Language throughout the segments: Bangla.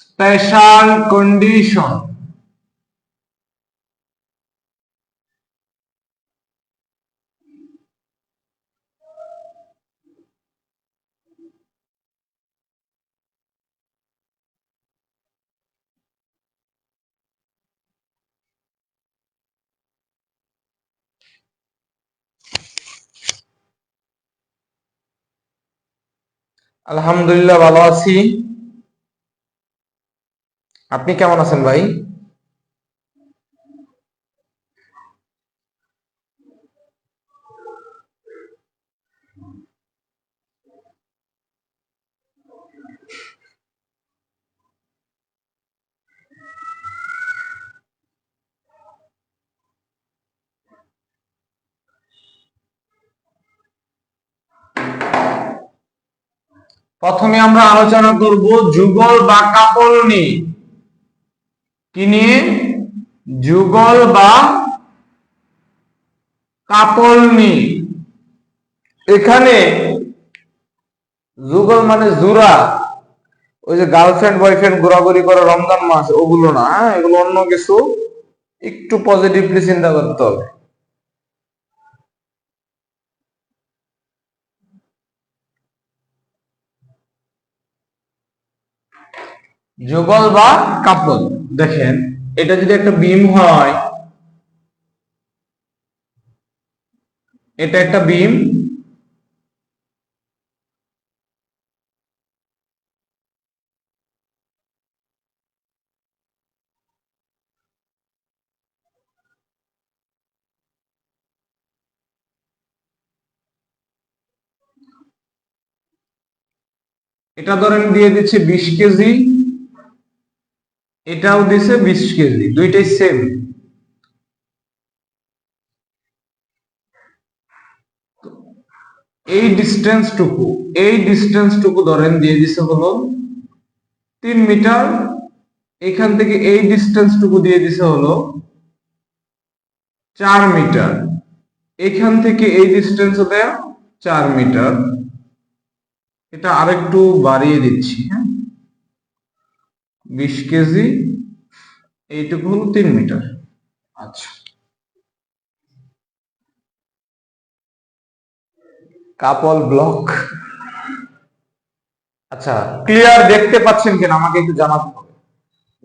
Special condition. আলহামদুলিল্লাহ ভালো আছি। আপনি কেমন আছেন ভাই? প্রথমে আমরা আলোচনা করব যুগল বা কাপল নিয়ে। কি নিয়ে? যুগল বা কাপল নিয়ে। এখানে যুগল মানে জোড়া, ওই যে গার্লফ্রেন্ড বয়ফ্রেন্ড ঘোরাঘুরি করে রমজান মাস, ওগুলো না, এগুলো অন্য কিছু। একটু পজিটিভলি চিন্তা করতে হবে। যুগল বা কাপল, দেখেন এটা যদি একটা বিম হয়, এটা একটা বিম, এটা ধরেন দিয়ে দিচ্ছে 20 কেজি, এটাও দিছে 20 কেজি, দুইটাই সেম। এই ডিস্টেন্সটুকু ধরেন দিয়ে দিছে হলো 3 মিটার। এখান থেকে এই ডিস্টেন্সটুকু দিয়ে দিছে হলো 4 মিটার। এখান থেকে এই ডিস্টেন্স হবে 4 মিটার। এটা আরেকটু বাড়িয়ে দিচ্ছি, হ্যাঁ, 20 কেজি, এইটুকু হলো 3 মিটার। আচ্ছা, কাপল ব্লক। আচ্ছা, ক্লিয়ার দেখতে পাচ্ছেন কিনা আমাকে একটু জানাতে হবে,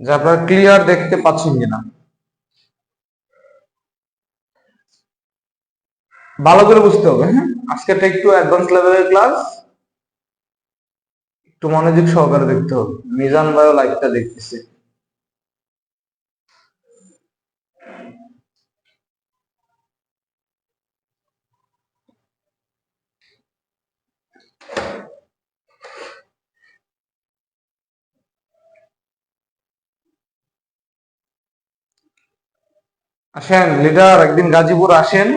যে আপনারা ক্লিয়ার দেখতে পাচ্ছেন কিনা। ভালো করে বুঝতে হবে, হ্যাঁ। আজকেরটা একটু অ্যাডভান্স লেভেলের ক্লাস, একটু মনোযোগ সহকারে দেখতে হবে। মিজান ভাইও লাইভটা দেখতেছে। আসেন লিডার, একদিন গাজীপুর আসেন।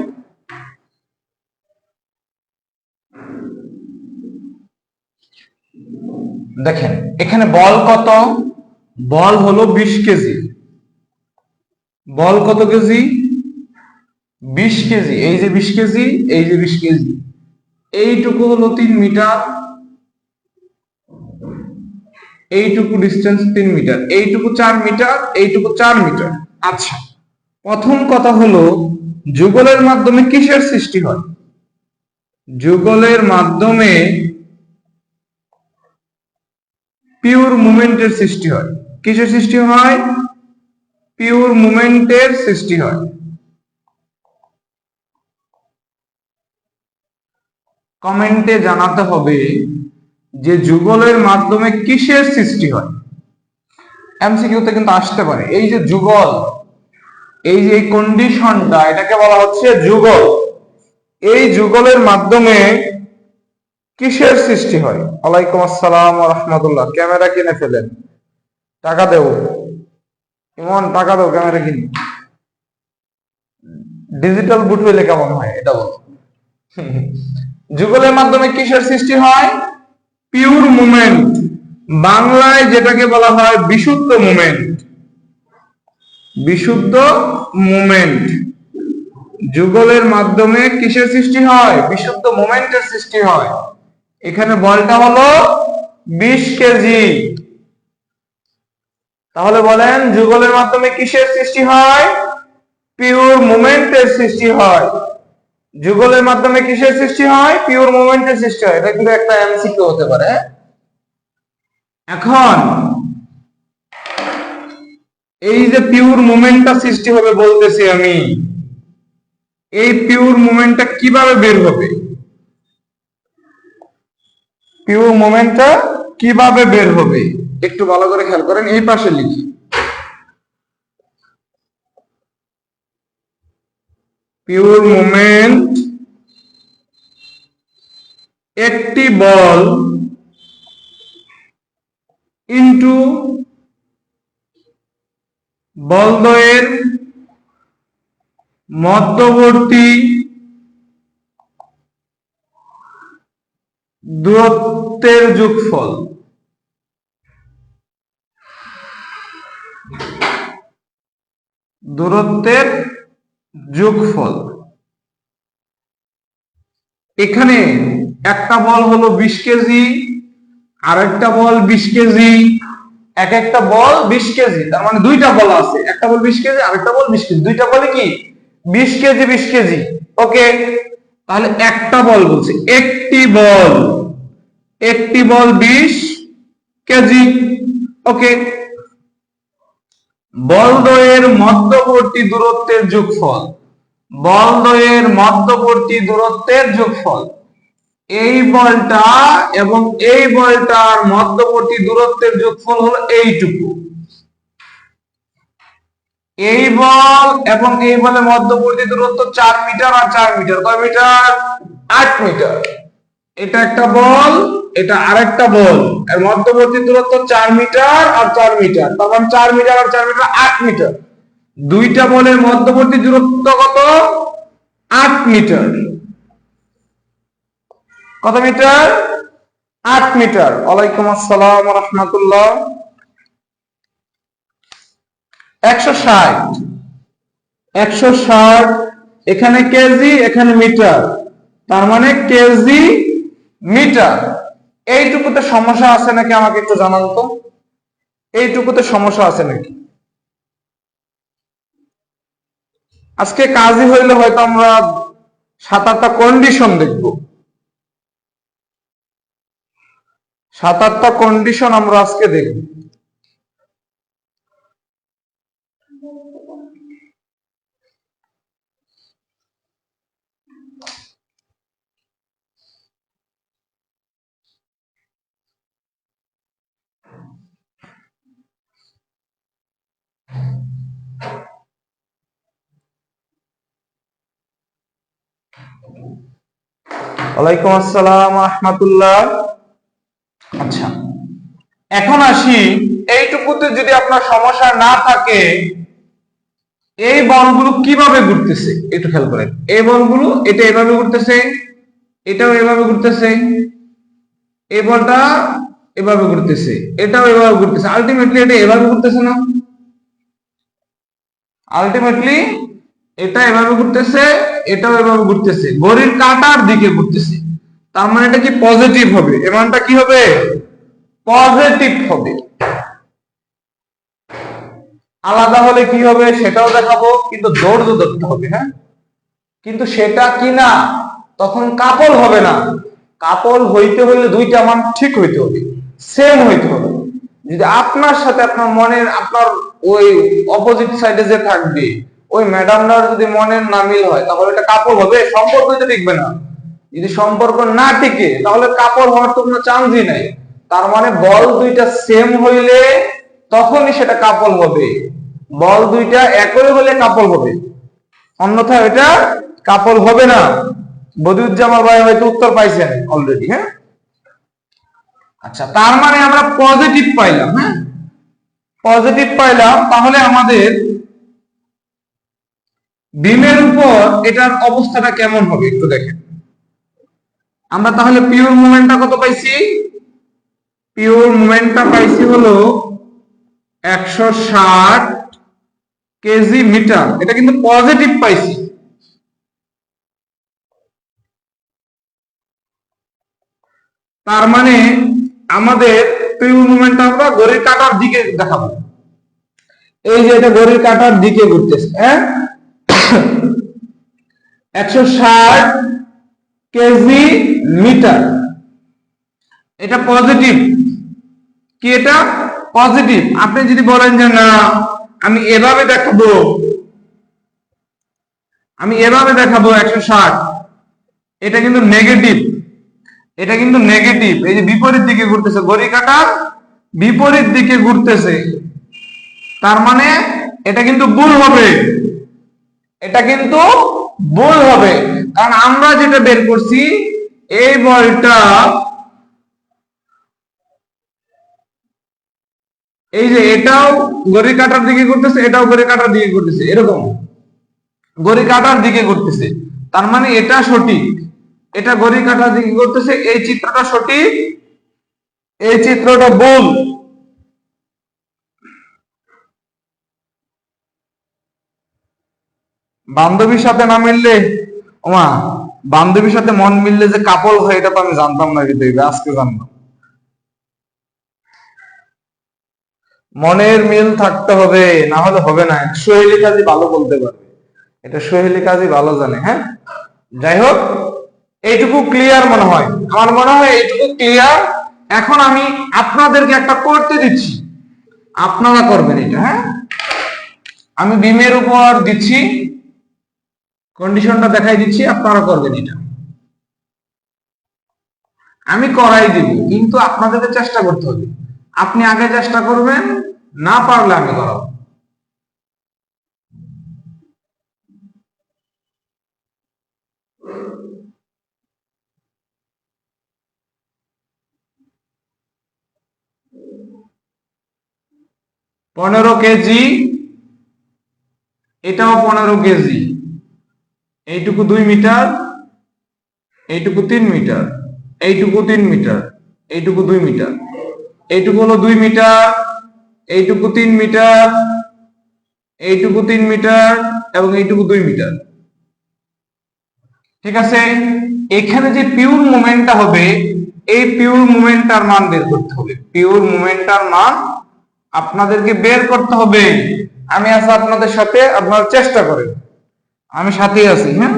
দেখেন এখানে বল কত? বল হলো 20 কেজি। বল কত কেজি? 20 কেজি। এই যে 20 কেজি, এই যে 20 কেজি, এইটুকু হলো 3 মিটার। এইটুকু ডিস্টেন্স 3 মিটার, এইটুকু 4 মিটার, এইটুকু 4 মিটার। আচ্ছা, প্রথম কথা হলো যুগলের মাধ্যমে কিসের সৃষ্টি হয়? যুগলের মাধ্যমে পিওর মুভমেন্টের সৃষ্টি হয়। কিসের সৃষ্টি হয়? পিওর মুভমেন্টের সৃষ্টি হয়। কমেন্টে জানাতে হবে যে যুগলের মাধ্যমে কিসের সৃষ্টি হয়। এমসিকিউতে কিন্তু আসতে পারে। এই যে যুগল, এই যে কন্ডিশনটা, এটাকে বলা হচ্ছে যুগল। এই যুগলের মাধ্যমে কিসের সৃষ্টি হয়? ওয়ালাইকুম আসসালাম ওয়া রাহমাতুল্লাহ। ক্যামেরা কিনে ফেলেন, টাকা দেও ইমন, টাকা দাও ক্যামেরা কিনে। ডিজিটাল বুট হইলে কেমন হয় এটা বলো। যুগলের মাধ্যমে কিসের সৃষ্টি হয়? পিওর মুভমেন্ট, বাংলায় যেটাকে বলা হয় বিশুদ্ধ মুভমেন্ট। বিশুদ্ধ মুভমেন্ট। যুগলের মাধ্যমে কিসের সৃষ্টি হয়? বিশুদ্ধ মুভমেন্টের সৃষ্টি হয়। এখানে বলটা হলো 20 কেজি। তাহলে বলেন যুগলের মাধ্যমে কিসের সৃষ্টি হয়? পিওর মোমেন্টের সৃষ্টি হয়। যুগলের মাধ্যমে কিসের সৃষ্টি হয়? পিওর মোমেন্টের সৃষ্টি হয়। এটা কিন্তু একটা এমসিকিউ হতে পারে। এখন এই যে পিওর মোমেন্টটা সৃষ্টি হবে বলতেছি আমি, এই পিওর মোমেন্টটা কিভাবে বের হবে? পিওর মোমেন্টটা কিভাবে বের হবে একটু ভালো করে খেয়াল করেন। এই পাশে লিখি, পিওর মোমেন্ট একটি বল ইনটু বলদ্বয়ের মধ্যবর্তী দূরত্বের যোগফল। দূরত্বের যোগফল। এখানে একটা বল হলো 20 কেজি, আর একটা বল 20 কেজি, এক একটা বল 20 কেজি, তার মানে দুইটা বল আছে, একটা বল 20 কেজি আর একটা বল 20 কেজি, দুইটা বলে কি 20 কেজি 20 কেজি। ওকে, তাহলে একটা বল বলছে, একটি বল 20 কেজি। ওকে, বলদ্বয়ের মধ্যবর্তী দূরত্বের যোগফল। বলদ্বয়ের মধ্যবর্তী দূরত্বের যোগফল। এই বলটা এবং এই বলটার মধ্যবর্তী দূরত্বের যোগফল হলো এইটুকু। এই বল এবং এই বলের মধ্যবর্তী দূরত্ব 4 মিটার আর 4 মিটার। কয় মিটার? 8 মিটার। এটা একটা বল, এটা আরেকটা বল, এর মধ্যবর্তী দূরত্ব 4 মিটার আর 4 মিটার, তার মানে 4 মিটার আর 4 মিটার 8 মিটার। দুইটা বলের মধ্যবর্তী দূরত্ব কত? 8 মিটার। কত মিটার? 8 মিটার। ওয়ালাইকুম আসসালাম ওয়া রাহমাতুল্লাহ। 160 এখানে কেজি, এখানে মিটার, তার মানে কেজি মিটার। এইটুকুতে সমস্যা আছে নাকি আমাকে একটু জানান তো, এইটুকুতে সমস্যা আছে নাকি? আজকে কাজই হইলে হয়তো আমরা 7-8টা কন্ডিশন দেখব, 7-8টা কন্ডিশন আমরা আজকে দেখব। ওয়ালাইকুম আসসালাম ওয়া রাহমাতুল্লাহ। আচ্ছা, এখন আসি, এইটুকুতে যদি আপনার সমস্যা না থাকে, এই বলগুলো কিভাবে ঘুরতেছে একটু খেয়াল করেন। এই বলগুলো এটা এভাবে ঘুরতেছে, এটাও এভাবে ঘুরতেছে, এই বলটা এভাবে ঘুরতেছে, এটাও এভাবে ঘুরতেছে, আলটিমেটলি এটা এভাবে ঘুরতেছে না? আলটিমেটলি এটা এভাবে ঘুরতেছে, এটাও এভাবে ঘুরতেছে, ঘড়ির কাঁটার দিকে ঘুরতেছে, তার মানে এটা কি পজিটিভ হবে? এর মানটা কি হবে? পজিটিভ হবে। আলাদা হলে কি হবে সেটাও দেখাবো, কিন্তু ধৈর্য ধরতে হবে। হ্যাঁ, কিন্তু সেটা কি না, তখন কাপল হবে না। কাপল হইতে হইলে দুইটা মান ঠিক হইতে হবে, সেম হইতে হবে। যদি আপনার সাথে আপনার মনের, আপনার ওই অপোজিট সাইডে যে থাকবে ওই ম্যাডামটার যদি মনের না মিল হয়, তাহলে এটা কাপল হবে? সম্পর্ক হইতে টিকবে না। যদি সম্পর্ক না টিকে তাহলে কাপল হওয়ার তো কোনো চান্সই নাই। তার মানে বল দুইটা সেম হইলে তখনই সেটা কাপল হবে, বল দুইটা একই হলে কাপল হবে, অন্যথায় এটা কাপল হবে না। বদিউজ্জামান ভাই হয়তো উত্তর পাইছেন অলরেডি। হ্যাঁ, আচ্ছা, তার মানে আমরা পজিটিভ পাইলাম। হ্যাঁ, পজিটিভ পাইলাম। তাহলে আমাদের বিমের উপর এটার অবস্থাটা কেমন হবে একটু দেখেন। আমরা তাহলে পিওর মোমেন্টটা কত পাইছি? পিওর মোমেন্টটা পাইছি হলো 160 কেজি মিটার। এটা কিন্তু পজিটিভ পাইছি। তার মানে আমাদের পিওর মোমেন্টটা আমরা ঘড়ির কাঁটার দিকে দেখাবো। এই যে এটা ঘড়ির কাঁটার দিকে ঘুরতেছে, হ্যাঁ, 160 কেজি মিটার। এটা পজিটিভ, কি এটা পজিটিভ। আপনি যদি বলেন যে না আমি এভাবে দেখাবো, 160, এটা কিন্তু নেগেটিভ, এটা কিন্তু নেগেটিভ। এই যে বিপরীত দিকে ঘুরতেছে, ঘড়ি কাঁটার বিপরীত দিকে ঘুরতেছে, তার মানে এটা কিন্তু ভুল হবে, এটা কিন্তু ভুল হবে। কারণ আমরা যেটা বের করছি, এই বলটা এই যে এটাও ঘড়ি কাঁটার দিকে ঘুরতেছে, এটাও ঘড়ি কাঁটার দিকে ঘুরতেছে, এরকম ঘড়ি কাঁটার দিকে ঘুরতেছে, তার মানে এটা সঠিক, এটা ঘড়ি কাঁটার দিকে ঘুরতেছে, এই চিত্রটা সঠিক, এই চিত্রটা ভুল। বান্ধবীর সাথে না মিললে, ওমা, বান্ধবীর সাথে মন মিললে যে কাপল হয় এটা তো আমি জানতাম না, কিন্তু আজকে জানলাম। মনের মিল থাকতে হবে, না হলে হবে না। সোহেলি কাজী ভালো বলতে পারবে, এটা সোহেলি কাজী ভালো জানে। হ্যাঁ, যাই হোক, এইটুকু ক্লিয়ার মনে হয়, আমার মনে হয় এইটুকু ক্লিয়ার। এখন আমি আপনাদেরকে একটা করতে দিচ্ছি, আপনারা করবেন এটা। হ্যাঁ, আমি বিমের উপর দিচ্ছি, কন্ডিশনটা দেখাই দিচ্ছি, আপনারা করবেন এটা। আমি করাই দিব, কিন্তু আপনাদেরকে চেষ্টা করতে হবে। আপনি আগে চেষ্টা করবেন, না পারলে আমি করাবো। পনেরো কেজি, এটাও 15 কেজি, এইটুকু 2 মিটার, এইটুকু 3 মিটার, এইটুকু 3 মিটার, এইটুকু 2 মিটার, এইটুকু হলো 2 মিটার, এইটুকু 3 মিটার, এইটুকু 3 মিটার এবং এইটুকু 2 মিটার। ঠিক আছে, এখানে যে পিওর মোমেন্টটা হবে, এই পিওর মোমেন্টটার মান বের করতে হবে, পিওর মোমেন্টটার মান আপনাদেরকে বের করতে হবে। আমি আছি আপনাদের সাথে, আপনারা চেষ্টা করেন, আমি সাথেই আছি। হ্যাঁ,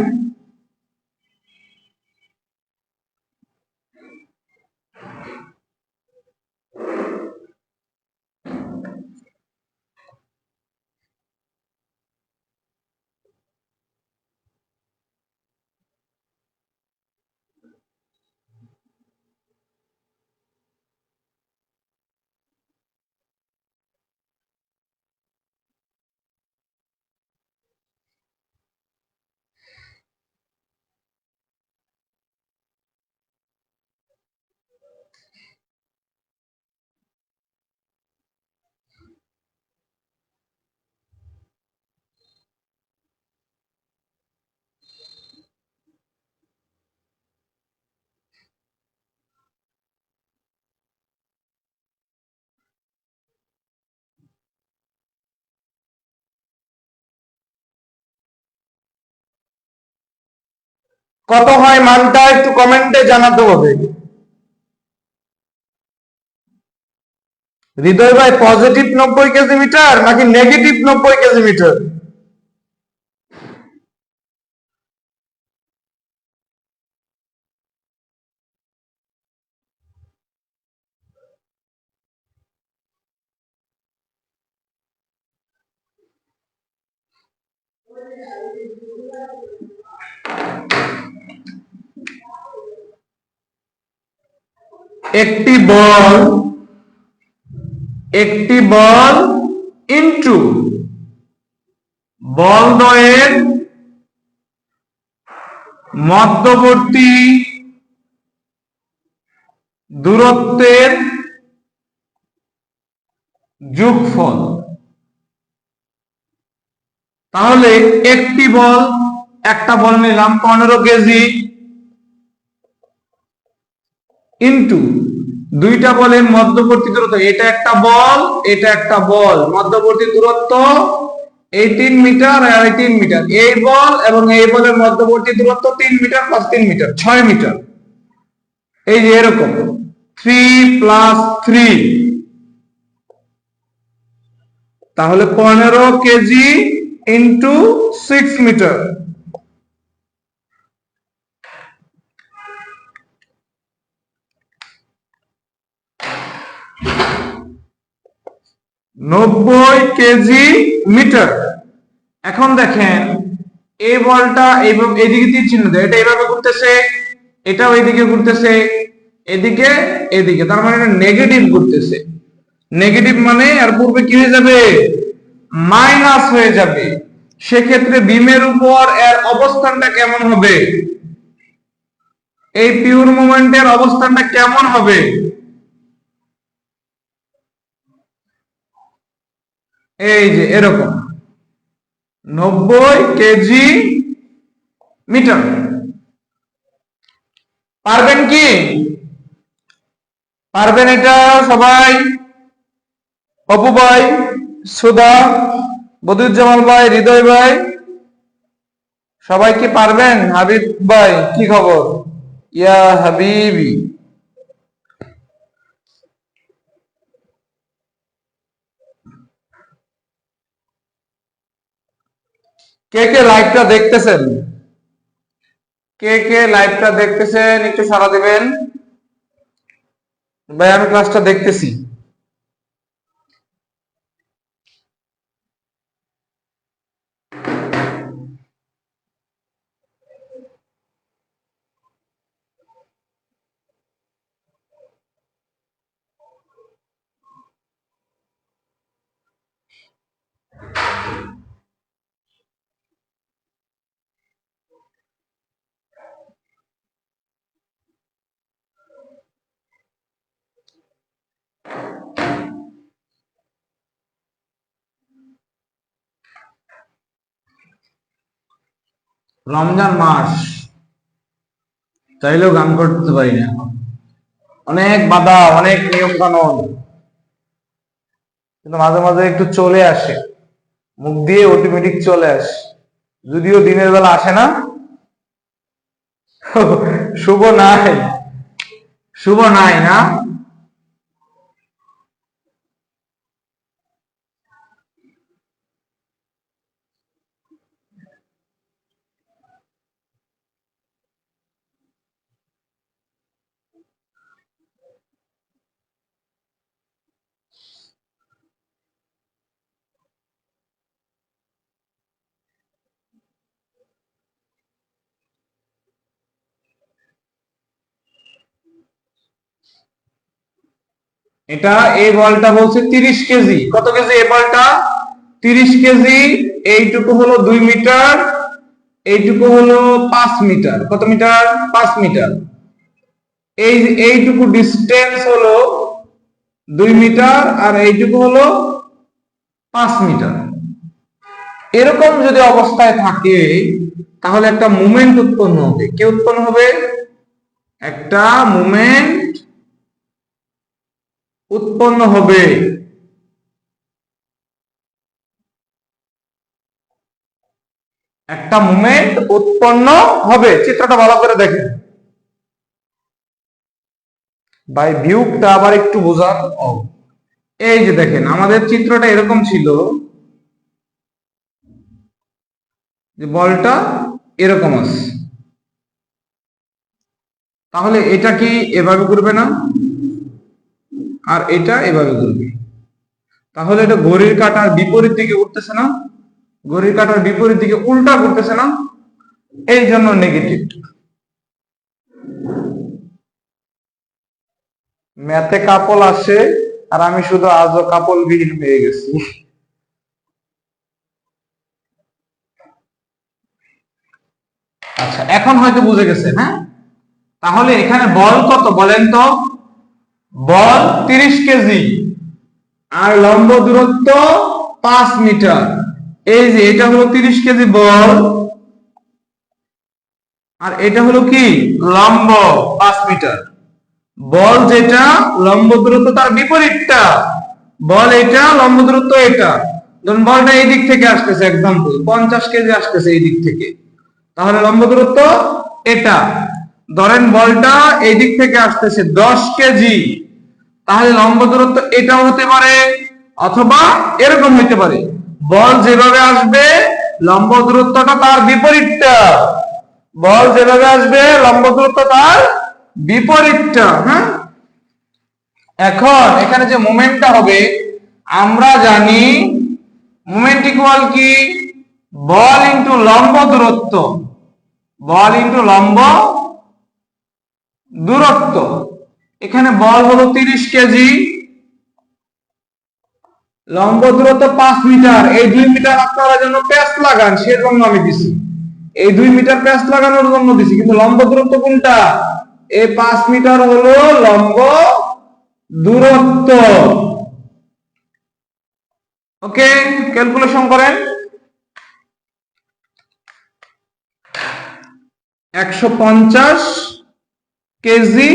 কত হয় মানটা একটু কমেন্টে জানাতে হবে। হৃদয় ভাই, পজিটিভ 90 কেজি মিটার নাকি নেগেটিভ 90 কেজি মিটার? একটি বল ইনটু বল দ্বয়ের মধ্যবর্তী দূরত্বের যোগফল। তাহলে একটি বল, একটা বল নিলাম 15 কেজি, ইনটু দুইটা বলের মধ্যবর্তী দূরত্ব, এটা একটা বল, এটা একটা বল, মধ্যবর্তী দূরত্ব এই 3 মিটার আর এই 3 মিটার, এই বল এবং এই বলের মধ্যবর্তী দূরত্ব 3 মিটার প্লাস 3 মিটার, 6 মিটার। এই যে এরকম 3 + 3, তাহলে 15 কেজি ইন্টু 6 মিটার। নব্বই কেজি মিটার। এখন দেখেন এই বলটা এইভাবে এদিকে তীর চিহ্ন দেয়, এটা এইভাবে ঘুরতেছে, এটাও এদিকে ঘুরতেছে, এদিকে এদিকে, তার মানে এটা নেগেটিভ ঘুরতেছে। নেগেটিভ মানে আর পূর্বে কি হয়ে যাবে, মাইনাস হয়ে যাবে। সেক্ষেত্রে বিমের উপর এর অবস্থানটা কেমন হবে, এই পিওর মোমেন্টের অবস্থানটা কেমন হবে? এই যে এরকম 90 কেজি মিটার। পারবেন কি, পারবেন এটা সবাই? অপু ভাই, সুধা, বদিউজ্জামান ভাই, হৃদয় ভাই, সবাই কি পারবেন? হাবিব ভাই কি খবর? ইয়া হাবিবি, কে কে লাইভটা দেখতেছেন? কে কে লাইভটা দেখতেছেন একটু সাড়া দিবেন। ভাই আমি ক্লাসটা দেখতেছি। রমজান মাস, চাইলেও গান করতে পারি না, অনেক বাধা, অনেক নিয়ম কানুন, কিন্তু মাঝে মাঝে একটু চলে আসে, মুখ দিয়ে অটোমেটিক চলে আসে, যদিও দিনের বেলা আসে না। শুভ নাই, শুভ নাই না। এটা এই বলটা বলছে 30 কেজি। কত কেজি এই বলটা? 30 কেজি। এইটুকু হলো 2 মিটার, এইটুকু হলো 5 মিটার। কত মিটার? 5 মিটার। এইটুকু ডিস্টেন্স হলো 2 মিটার, আর এইটুকু হলো 5 মিটার। এরকম যদি অবস্থায় থাকে তাহলে একটা মুভমেন্ট উৎপন্ন হবে। কি উৎপন্ন হবে? একটা মুভমেন্ট উৎপন্ন হবে। একটা মুভমেন্ট উৎপন্ন হবে। চিত্রটা ভালো করে দেখেন ভাই, ভিউটা আবার একটু বোঝান। এই যে দেখেন আমাদের চিত্রটা এরকম ছিল যে বলটা এরকম আছে, তাহলে এটা কি এভাবে ঘুরবে না, আর এটা এভাবে ঘুরবে, তাহলে এটা ঘড়ির কাঁটার বিপরীত দিকে উঠতেছে না, ঘড়ির কাঁটার বিপরীত দিকে উল্টা ঘুরতেছে না, এই জন্য নেগেটিভ। ম্যাথে কাপল আসে আর আমি শুধু আজও কাপল বিহীন হয়ে গেছি। আচ্ছা এখন হয়তো বুঝে গেছে, হ্যাঁ? তাহলে এখানে বল কত বলেন তো? বল 30 কেজি আর লম্ব দূরত্ব 5 মিটার। এই যে এটা হলো 30 কেজি বল, আর এটা হলো কি লম্ব 5 মিটার। বল যেটা লম্ব দূরত্ব তার বিপরীতটা, বল এটা লম্ব দূরত্ব এটা। ধরুন বলটা এই দিক থেকে আসতেছে, এক্সাম্পল 50 কেজি আসতেছে এই দিক থেকে, তাহলে লম্ব দূরত্ব এটা। ধরেন বলটা এই দিক থেকে আসতেছে 10 কেজি, তাহলে লম্ব দূরত্ব এটাও হতে পারে, অথবা এরকম হইতে পারে, বল যেভাবে আসবে লম্ব দূরত্বটা তার বিপরীতটা, বল যেভাবে আসবে লম্ব দূরত্ব তার বিপরীতটা। হ্যাঁ, এখন এখানে যে মোমেন্টটা হবে আমরা জানি মোমেন্ট ইকুয়াল কি, বল ইনটু লম্ব দূরত্ব, বল ইনটু লম্ব দূরত্ব। এখানে বল হলো 30 কেজি, লম্ব দূরত্ব 5 মিটার। এই 2 মিটার আপনারা যেন প্যাচ লাগান সেজন্য আমি দিছি, এই 2 মিটার প্যাচ লাগানোর জন্য দিছি, কিন্তু লম্ব দূরত্ব কোনটা, এই 5 মিটার হলো লম্ব দূরত্ব। ওকে, ক্যালকুলেশন করেন। 150 কেজি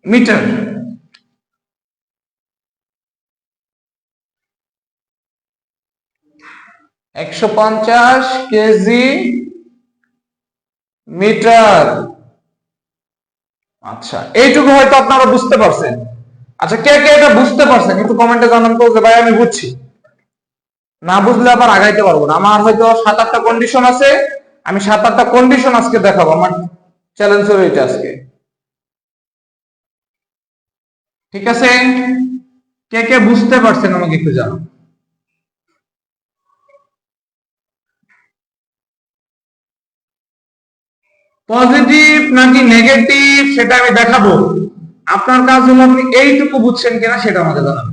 মিটার, 150 কেজি মিটার। আচ্ছা, এইটুকু হয়তো আপনারা বুঝতে পারছেন। আচ্ছা, কে কে এটা বুঝতে পারছেন একটু কমেন্টে জানান তো, যে ভাই আমি বুঝছি। না বুঝলে আবার আগাইতে পারবো না। আমার হয়তো 7-8টা কন্ডিশন আছে, আমি 7-8টা কন্ডিশন আজকে দেখাবো, আমার চ্যালেঞ্জ হলো এটা আজকে। ঠিক আছে, কে কে বুঝতে পারছেন আমাকে একটু জানান। পজিটিভ নাকি নেগেটিভ সেটা আমি দেখাবো, আপনার কাজ হলো আপনি এইটুকু বুঝছেন কিনা সেটা আমাকে জানান।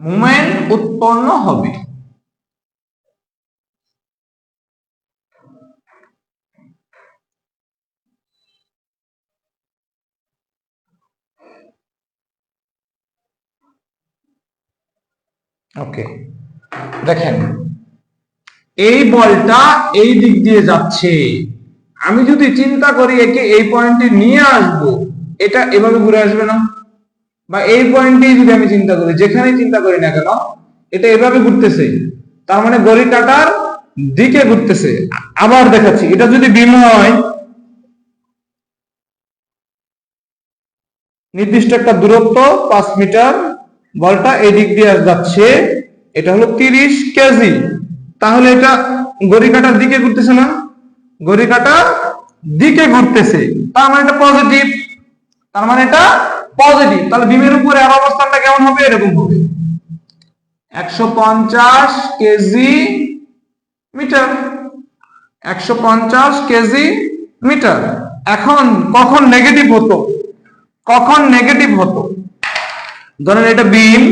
মুভমেন্ট উৎপন্ন হবে। ওকে, দেখেন এই বলটা এই দিক দিয়ে যাচ্ছে, আমি যদি চিন্তা করি একে এই পয়েন্টে নিয়ে আসব, এটা এভাবে ঘুরে আসবে না? বা এই পয়েন্টে যদি আমি চিন্তা করি, যেখানে চিন্তা করি না কেন এটা এভাবে ঘুরতেছে, তার মানে ঘড়ি কাটার দিকে ঘুরতেছে। আবার দেখাচ্ছি, এটা যদি বিম হয়, নির্দিষ্ট একটা দূরত্ব 5 মিটার, বলটা এই দিক দিয়ে যাচ্ছে, এটা হলো 30 কেজি, তাহলে এটা ঘড়ি কাটার দিকে ঘুরতেছে না? ঘড়ি কাটার দিকে ঘুরতেছে, তার মানে এটা পজিটিভ, তার মানে এটা পজিটিভ। তাহলে বিমের উপরে আর অবস্থানটা কেমন হবে, এরকম হবে 150 কেজি মিটার, 150 কেজি মিটার। এখন কখন নেগেটিভ হতো, কখন নেগেটিভ হতো, ধরেন এটা বিম,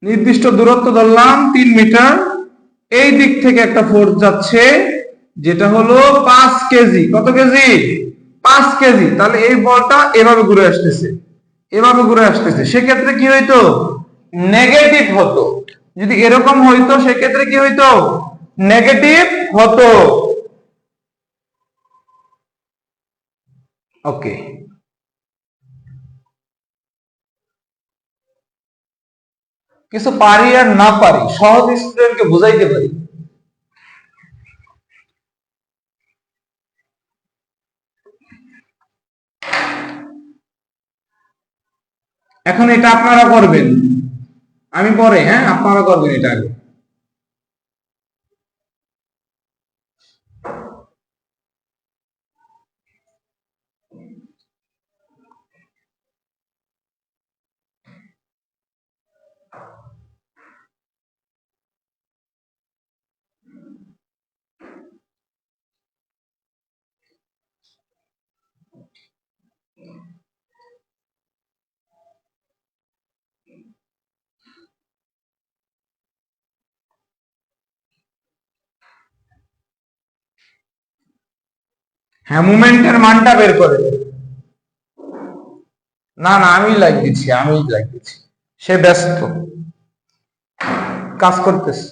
নির্দিষ্ট দূরত্ব ধরলাম 3 মিটার, এই দিক থেকে একটা ফোর্স যাচ্ছে যেটা হলো 5 কেজি। কত কেজি? 5 কেজি। তাহলে এই বলটা এভাবে ঘুরে আসতেছে, এভাবে ঘুরে আসতেছে, সেক্ষেত্রে কি হইতো, নেগেটিভ হতো। যদি এরকম হইতো সেক্ষেত্রে কি হইতো, নেগেটিভ হতো। ওকে, কিছু পারি আর না পারি, সহজ স্টুডেন্টকে বুঝাইতে পারি। এখন এটা আপনারা করবেন, আমি পরে, হ্যাঁ আপনারা করবেন এটা আগে। হ্যাঁ, মুভমেন্টের মানটা বের করে। না না, আমি লাইক দিচ্ছি, আমি লাইক দিচ্ছি, সে ব্যস্ত, কাজ করতেছে।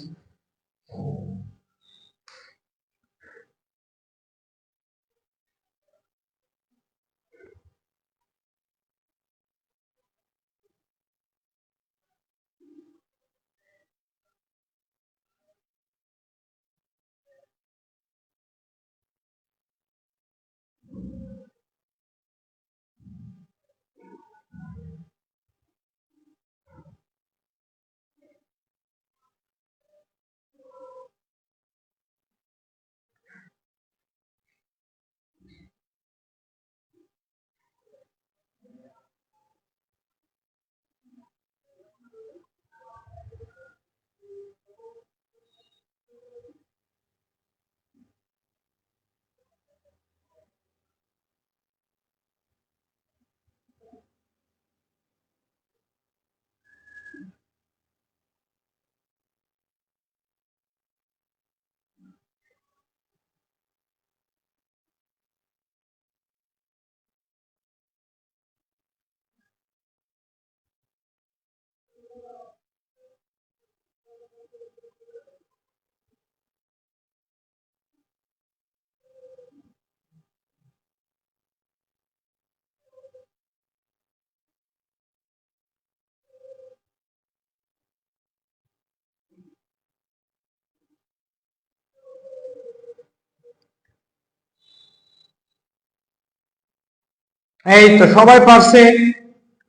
এই তো সবাই পারছে।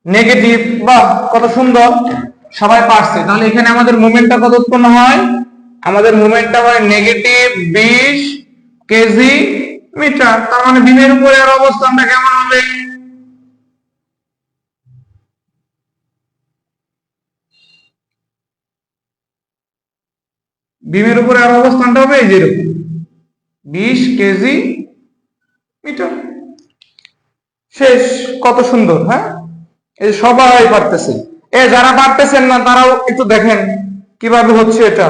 নেগেটিভ, বাহ কত সুন্দর, সবাই পারছে। তাহলে এখানে আমাদের মোমেন্টটা কত উৎপন্ন হয়? আমাদের মোমেন্টটা হয় নেগেটিভ 20 কেজি মিটার। তার মানে বিমের উপরে আর অবস্থানটা কেমন হবে? বিমের উপরে আর অবস্থানটা হবে এই যেরকম 20 কেজি মিটার। শেষ। কত সুন্দর, হ্যাঁ? এই সবাই পারতেছে। যারা পারতেছেন না তারাও একটু দেখেন কিভাবে হচ্ছে এটা।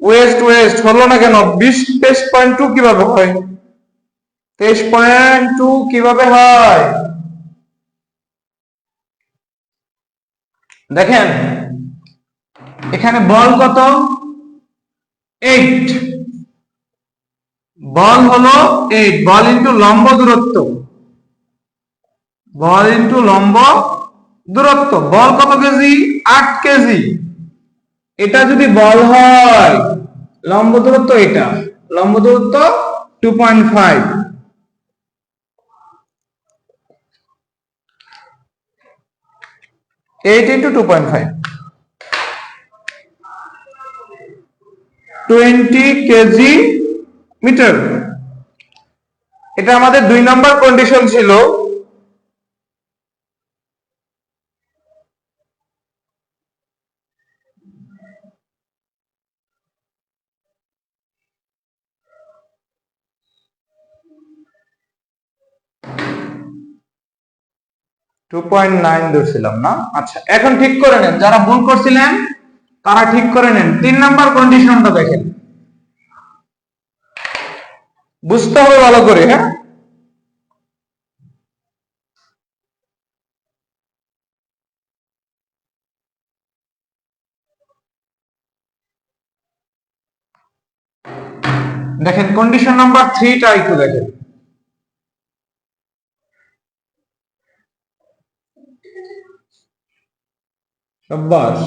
ওয়েস্ট ওয়েস্ট হলো না কেন? 23.2 কিভাবে হয়? 23.2 কিভাবে হয় দেখেন। এখানে বল কত? 8। বল হলো 8। বল ইন্টু লম্ব দূরত্ব, বল ইন্টু লম্ব দূরত্ব। বল কত কেজি? 8 কেজি। এটা যদি বল হয়, লম্ব দূরত্ব এটা, লম্ব দূরত্ব 2.5। 8 into 2.5, 20 কেজি মিটার। এটা আমাদের 2 নম্বর কন্ডিশন ছিল। টু 2.9 ধরছিলাম না? আচ্ছা, এখন ঠিক করে নেন, যারা ভুল করছিলেন তারা ঠিক করে নেন। 3 নাম্বার কন্ডিশনটা দেখেন, বুঝতে হবে ভালো করে, হ্যাঁ? দেখেন কন্ডিশন নাম্বার 3টা একটু দেখেন। শাবাশ।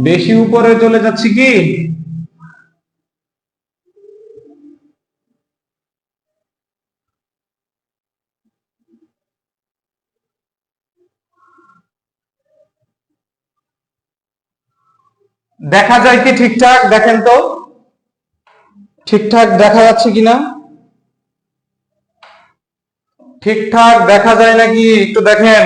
বেশি উপরে চলে যাচ্ছি কি? দেখা যায় কি ঠিকঠাক? দেখেন তো ঠিকঠাক দেখা যাচ্ছে কিনা, ঠিকঠাক দেখা যায় নাকি একটু দেখেন।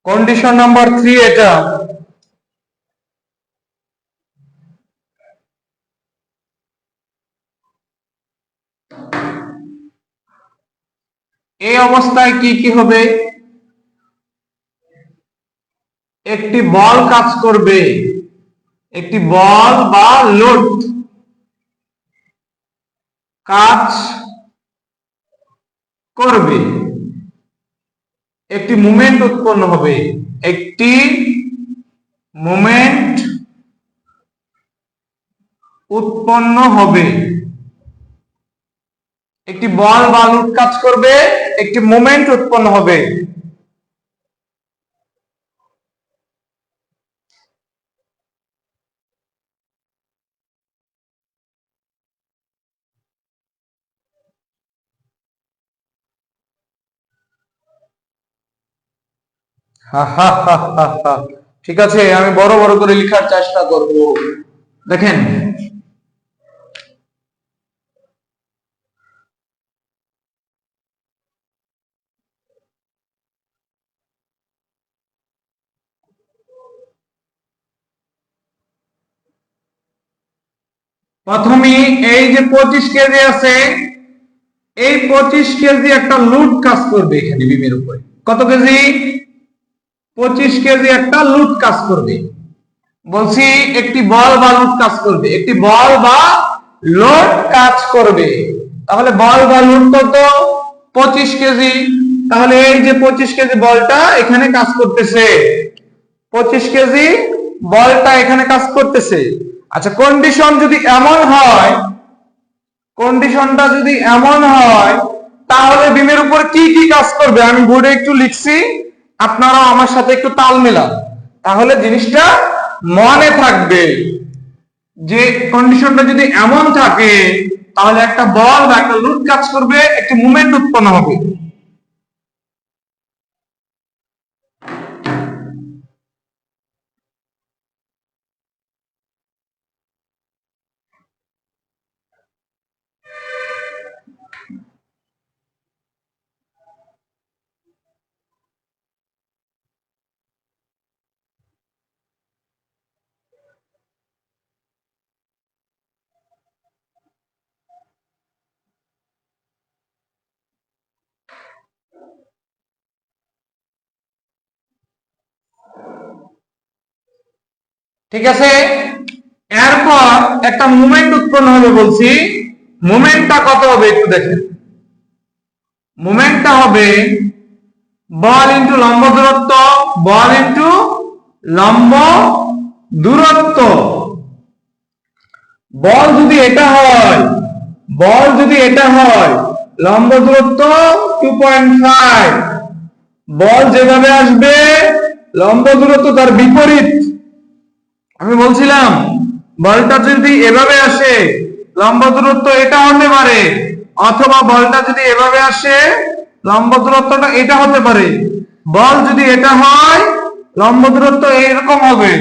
কন্ডিশন নাম্বার 3 এটা। এই অবস্থায় কি কি হবে? একটি বল কাজ করবে, একটি বল বা লোড কাজ করবে, একটি মুভমেন্ট উৎপন্ন হবে, একটি মুভমেন্ট উৎপন্ন হবে। একটি বল বা লোড কাজ করবে, একটি মুভমেন্ট উৎপন্ন হবে। ঠিক আছে, আমি বড় বড় করে লেখার চেষ্টা করব। দেখেন প্রথমে এই যে 25 কেজি আছে, এই 25 কেজি একটা লোড কাজ করবে এখানে বিমের উপরে। কত কেজি? 25 কেজি একটা লোড কাজ করবে। বলছি একটি বল বা লোড কাজ করবে, একটি বল বা লোড কাজ করবে। তাহলে বল বা লোড কত? 25 কেজি। তাহলে এই যে 25 কেজি বলটা এখানে কাজ করতেছে, 25 কেজি বলটা এখানে কাজ করতেছে। আচ্ছা, কন্ডিশন যদি এমন হয়, কন্ডিশনটা যদি এমন হয়, তাহলে বিমের উপর কি কি কাজ করবে আমি বোর্ডে একটু লিখছি, আপনারা আমার সাথে একটু তাল মেলান, তাহলে জিনিসটা মনে থাকবে। যে কন্ডিশনটা যদি এমন থাকে, তাহলে একটা বল বা একটা লোড কাজ করবে, একটা মুভমেন্ট উৎপন্ন হবে। ঠিক আছে, এরপর একটা মুভমেন্ট উৎপন্ন হবে বলছি। মুভমেন্টটা কত হবে একটু দেখেন। মুভমেন্টটা হবে বল ইনটু লম্ব দূরত্ব, বল ইনটু লম্ব দূরত্ব। বল যদি এটা হয়, বল যদি এটা হয়, লম্ব দূরত্ব 2.5, বল যেভাবে আসবে লম্ব দূরত্ব তার বিপরীত। আমি বলছিলাম বলটা যদি এভাবে আসে, লম্ব দূরত্ব এটা হতে পারে, অথবা বলটা যদি এভাবে আসে, লম্ব দূরত্বটা এটা হতে পারে। বল যদি এটা হয়, লম্ব দূরত্ব এরকম হবে।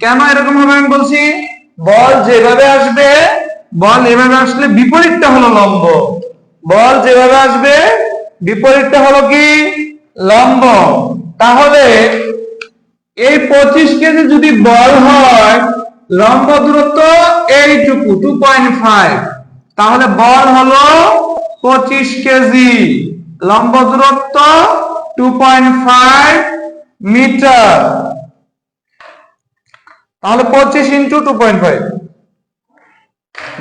কেন এরকম হবে আমি বলছি, বল যেভাবে আসবে, বল এভাবে আসলে বিপরীতটা হলো লম্ব, বল যেভাবে আসবে বিপরীতটা হলো কি লম্ব। তাহলে এই 25 কেজি যদি বল হয়, লম্ব দূরত্ব এইটুকু 2.5, তাহলে বল হলো 25 কেজি, লম্ব দূরত্ব 2.5 মিটার। তাহলে 25 ইন্টু 2.5,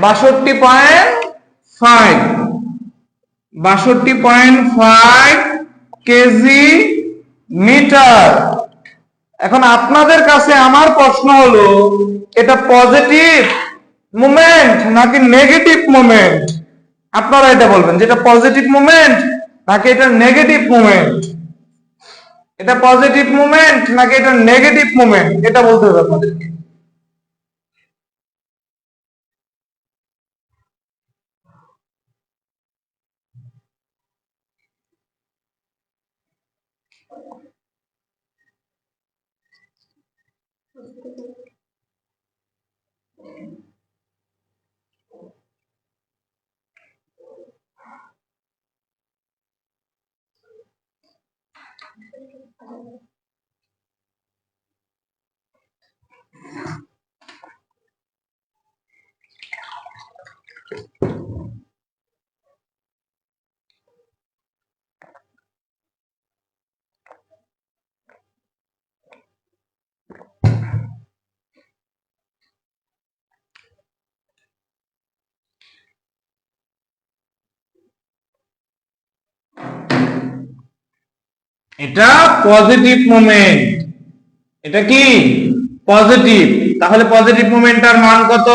62.5, 62.5 কেজি মিটার। এখন আপনাদের কাছে আমার প্রশ্ন হলো, এটা পজিটিভ মুভমেন্ট নাকি নেগেটিভ মুভমেন্ট? আপনারা এটা বলবেন, যেটা পজিটিভ মুভমেন্ট নাকি এটা নেগেটিভ মুভমেন্ট? এটা পজিটিভ মুভমেন্ট নাকি এটা নেগেটিভ মুভমেন্ট, এটা বলতে হবে আপনাদেরকে। এটা পজিটিভ মুভমেন্ট, এটা কি পজিটিভ। তাহলে পজিটিভ মুভমেন্টটার মান কত?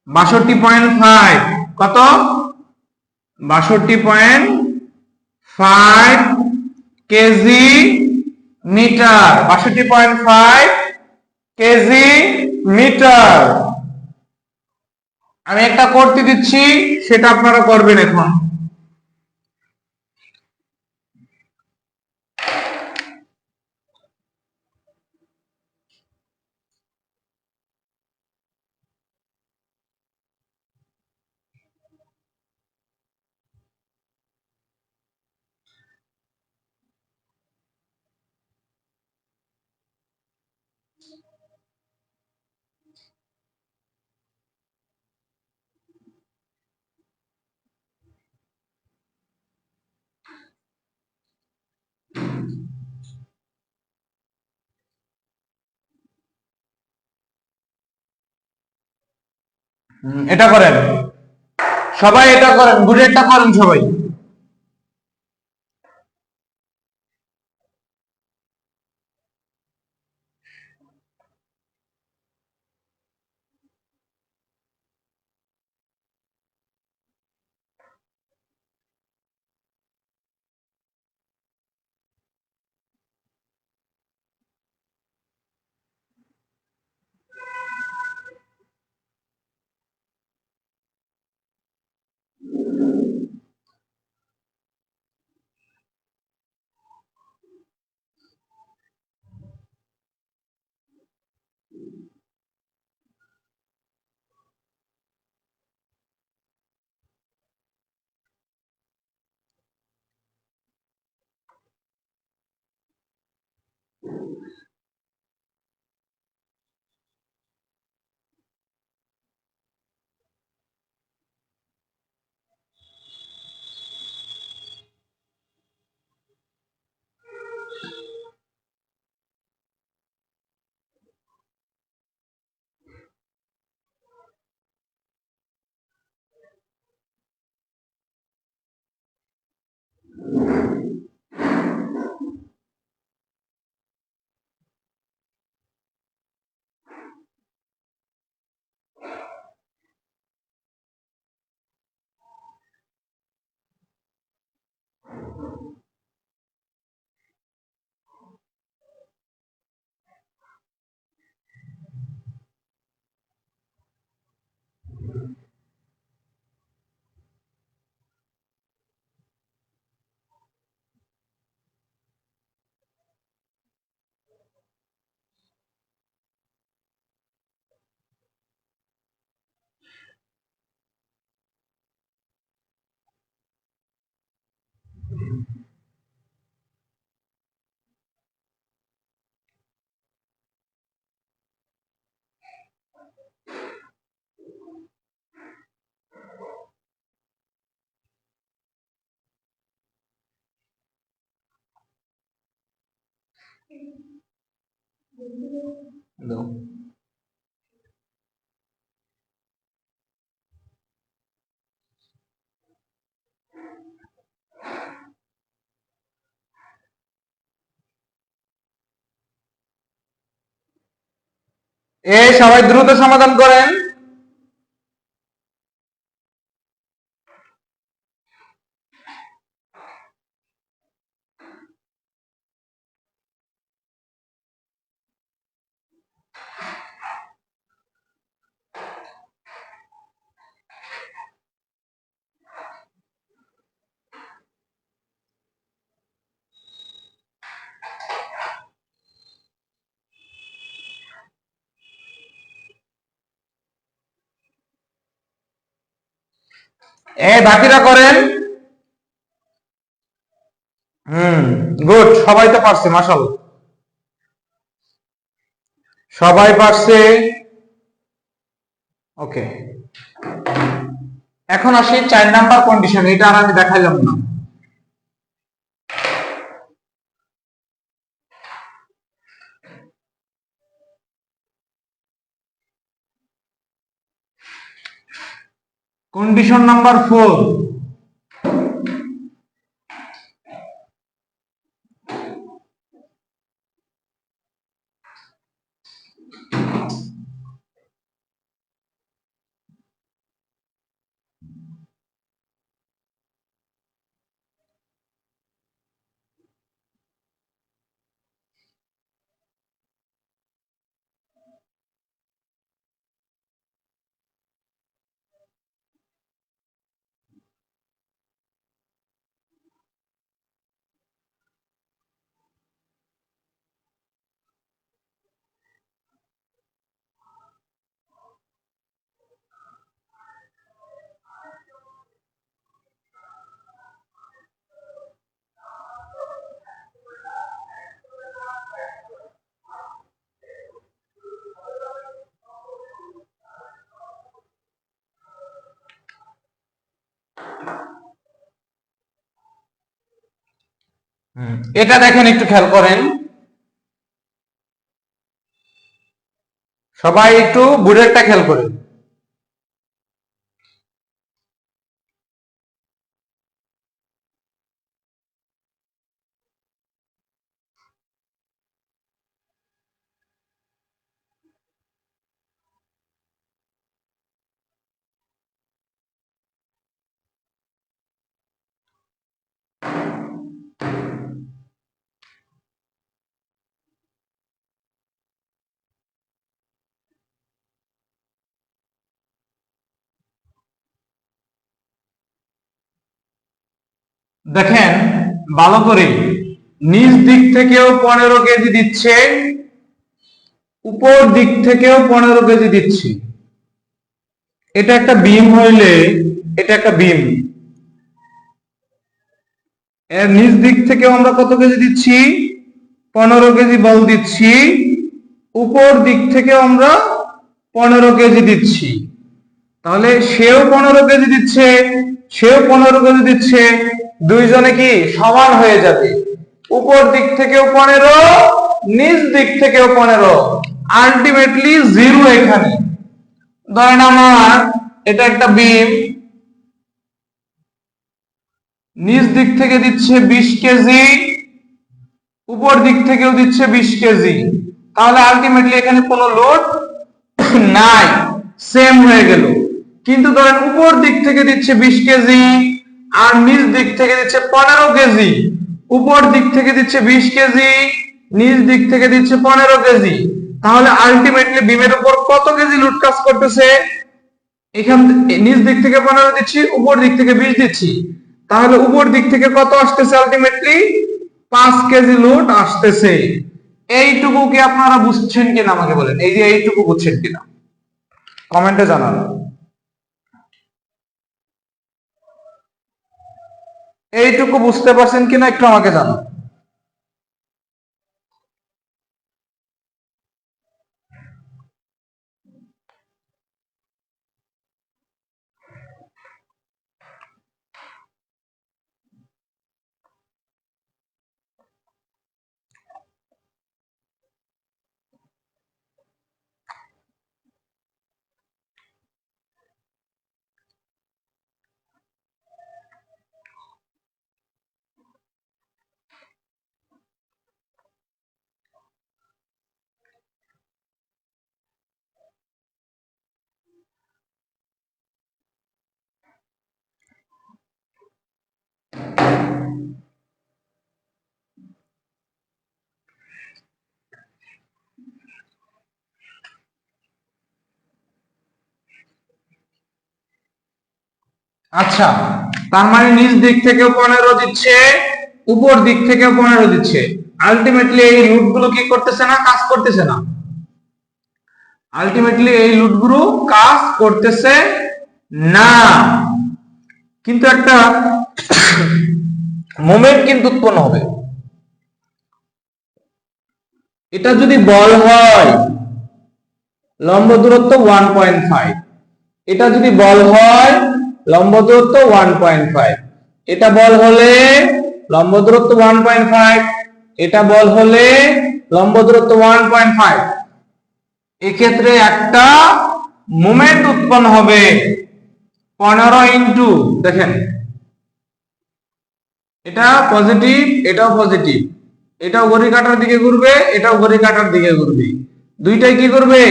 62.5, কত? 62.5 কেজি মিটার, 62.5 কেজি মিটার। আমি একটা করতে দিচ্ছি, সেটা আপনারা করবেন এখন। এটা করেন সবাই, এটা করেন, বুলেটটা করেন সবাই। দাও। সবাই দ্রুত সমাধান করেন। বাকিরা করেন। গুড, সবাই তো পারছে, মাশাআল্লাহ, সবাই পারছে। ওকে, এখন আসি 4 নাম্বার কন্ডিশন। এটা আর আমি দেখাইলাম না। Condition number 4। এটা দেখেন, একটু খেয়াল করেন, সবাই একটু বুড়েরটা খেয়াল করেন। দেখেন ভালো করে, নিচ দিক থেকেও 15 কেজি দিচ্ছে, উপর দিক থেকেও 15 কেজি দিচ্ছে। এটা একটা বিম হইলে, এটা একটা বিম, এর নিচ দিক থেকেও আমরা কত কেজি দিচ্ছি? 15 কেজি বল দিচ্ছি। উপর দিক থেকেও আমরা 15 কেজি দিচ্ছি। তাহলে সেও 15 কেজি দিচ্ছে, সেও 15 কেজি দিচ্ছে, দুইজনে কি সমান হয়ে যাবে। উপর দিক থেকেও 15, নিচ দিক থেকেও 15, আলটিমেটলি 0 এখানে। ধরেন আমার এটা একটা বিম, নিচ দিক থেকে দিচ্ছে 20 কেজি, উপর দিক থেকেও দিচ্ছে 20 কেজি, তাহলে আলটিমেটলি এখানে কোনো লোড নাই, সেম হয়ে গেল। কিন্তু ধরেন উপর দিক থেকে দিচ্ছে 20 কেজি আর নিচ দিক থেকে দিচ্ছে 15 কেজি, উপর দিক থেকে দিচ্ছে 20 কেজি, নিচ দিক থেকে দিচ্ছে 15 কেজি, তাহলে আলটিমেটলি বিমের উপর কত কেজি লোড কাজ করতেছে? এখান নিচ দিক থেকে 15 দিচ্ছি, উপর দিক থেকে 20 দিচ্ছি, তাহলে উপর দিক থেকে কত আসতেছে? আলটিমেটলি 5 কেজি লোড আসতেছে। এইটুকু কি আপনারা বুঝছেন কিনা আমাকে বলেন, এই যে এইটুকু বুঝছেন কিনা কমেন্টে জানান। এইটুকু বুঝতে পারছেন কিনা একটু আমাকে জানান। আচ্ছা, তার মানে নিচ দিক থেকেও 15 দিচ্ছে, উপর দিক থেকেও 15 দিচ্ছে। আলটিমেটলি এই লুটগুলো কি করতেছে না, কাজ করতেছে না। আলটিমেটলি এই লুটগুলো কাজ করতেছে না, কিন্তু একটা মোমেন্ট কিন্তু উৎপন্ন হবে। এটা যদি বল হয় লম্ব দূরত্ব 1.5, এটা যদি বল হয় লম্ব দূরত্ব 1.5, এটা বল হলে লম্ব দূরত্ব 1.5, এটা বল হলে লম্ব দূরত্ব 1.5, এক্ষেত্রে একটা মোমেন্ট উৎপন্ন হবে 15 ইন্টু, দেখেন এটা পজিটিভ, এটাও পজিটিভ, এটাও ঘড়ির কাঁটার দিকে ঘুরবে, এটাও ঘড়ির কাঁটার দিকে ঘুরবে, দুইটাই কি করবে,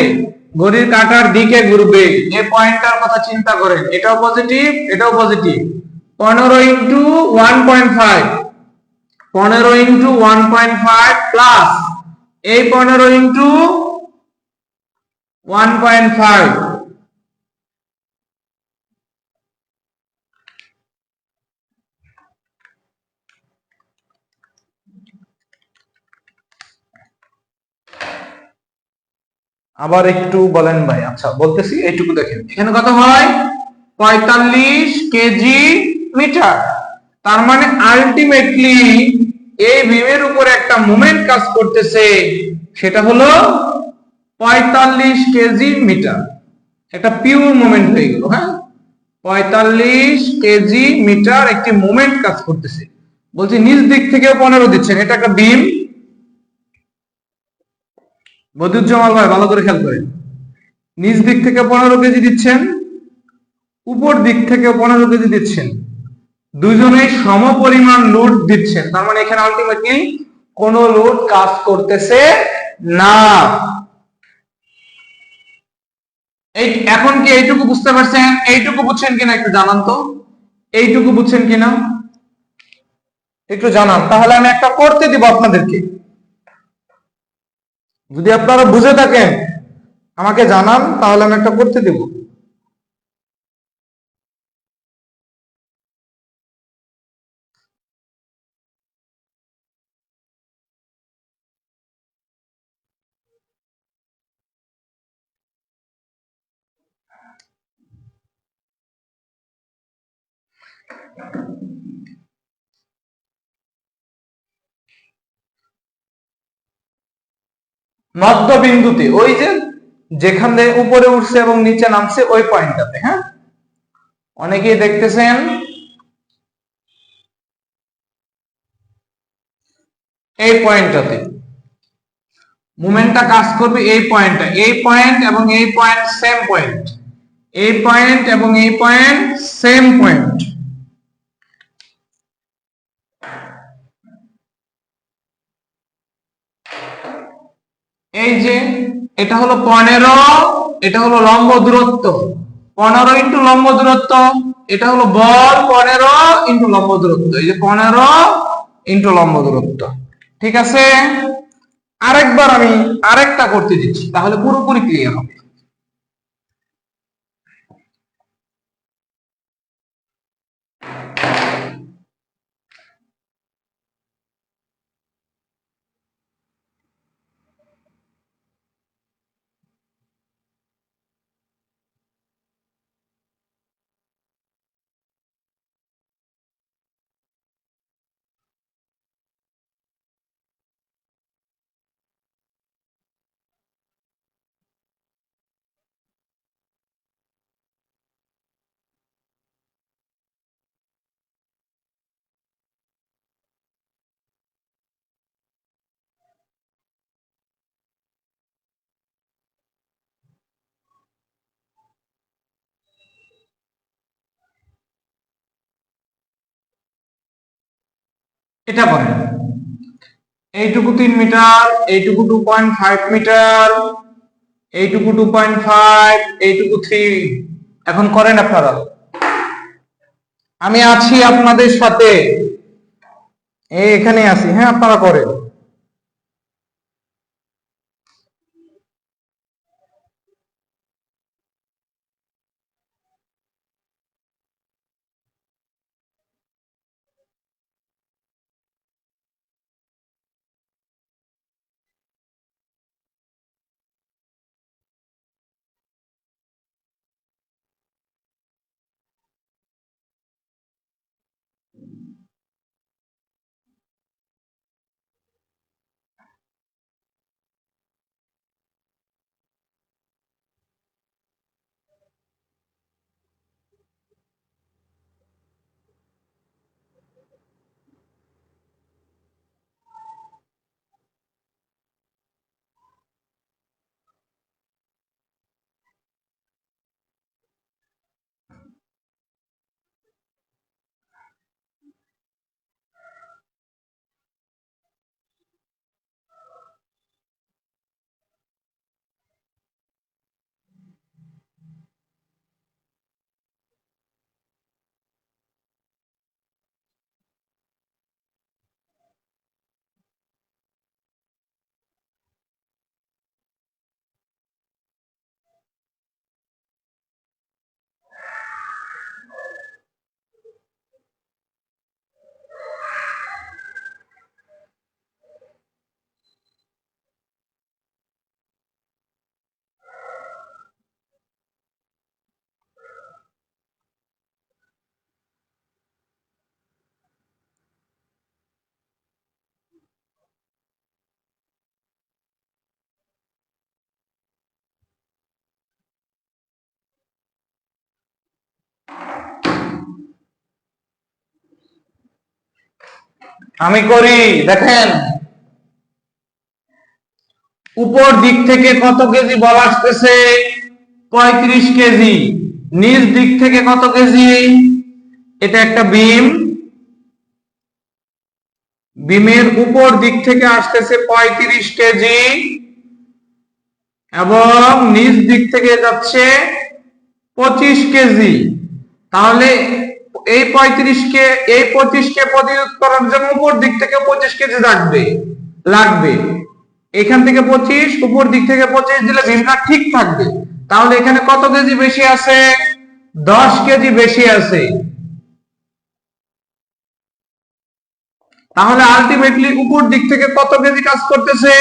ঘড়ির কাঁটার দিকে ঘুরবে। এই পয়েন্টটার কথা চিন্তা করেন, এটাও পজিটিভ, এটাও পজিটিভ। 15 ইন্টু 1.5, 15 ইন্টু 1.5 প্লাস এই 15 ইন্টু 1.5, আবার একটু বলেন ভাই। আচ্ছা বলতেছি, এইটুকু দেখেন, এখানে কত হয় 45 কেজি মিটার। তার মানে আলটিমেটলি এই বিমের উপরে একটা মোমেন্ট কাজ করতেছে, সেটা হলো 45 কেজি মিটার। একটা পিওর মোমেন্ট হয়ে গেল। হ্যাঁ, 45 কেজি মিটার একটি মোমেন্ট কাজ করতেছে। বলছি নিচ দিক থেকেও 15 দিচ্ছেন, এটা একটা বিম। বদিউজ্জামাল ভাই ভালো করে খেয়াল করেন, নিচ দিক থেকে 15 কেজি দিচ্ছেন, উপর দিক থেকে 15 কেজি দিচ্ছেন, দুজনেই সম পরিমাণ লোড দিচ্ছেন। তার মানে এখানে আলটিমেটলি কোনো লোড কাজ করতেছে না। এই এখন কি এইটুকু বুঝতে পারছেন? এইটুকু বুঝছেন কিনা একটু জানান তো, এইটুকু বুঝছেন কিনা একটু জানান, তাহলে আমি একটা করতে দিব আপনাদেরকে। যদি আপনারা বুঝে থাকেন আমাকে জানান, তাহলে আমি একটা করতে দিব। মধ্যবিন্দুতে, ওই যে যেখানে উপরে উঠছে এবং নিচে নামছে ওই পয়েন্টটাতে। হ্যাঁ, অনেকেই দেখতেছেন এই পয়েন্টটাতে মুভমেন্টটা কাজ করবে। এই পয়েন্টটা, এই পয়েন্ট এবং এই পয়েন্ট সেম পয়েন্ট, এই পয়েন্ট এবং এই পয়েন্ট সেম পয়েন্ট। এই যে এটা হলো 15, এটা হলো লম্ব দূরত্ব 15 ইন্টু লম্ব দূরত্ব, এটা হলো বল 15 ইন্টু লম্ব দূরত্ব, এই যে 15 ইন্টু লম্ব দূরত্ব। ঠিক আছে, আরেকবার আমি আরেকটা করতে দিচ্ছি, তাহলে পুরোপুরি ক্লিয়ার হবে। এটা করেন, এইটুকু 3 মিটার, এইটুকু 2.5 মিটার, এইটুকু 2.5, এইটুকু 3। এখন করেন আপনারা, আমি আছি আপনাদের সাথে, এখানে আছি। হ্যাঁ, আপনারা করেন। আমি করি, দেখেন উপর দিক থেকে কত কেজি বল আসতেছে, 35 কেজি। নিচ দিক থেকে কত কেজি, এটা একটা বিম, বিমের উপর দিক থেকে আসতেছে 35 কেজি এবং নিচ দিক থেকে যাচ্ছে 25 কেজি। তাহলে এই 25 কে প্রতিরোধ করার জন্য উপর দিক থেকে 25 কেজি লাগবে। এখান থেকে 25, উপর দিক থেকে 25 দিলে বিমটা ঠিক থাকবে। তাহলে এখানে কত কেজি বেশি আছে, 10 কেজি বেশি আছে। তাহলে আলটিমেটলি উপর দিক থেকে কত কেজি কাজ করতেছে,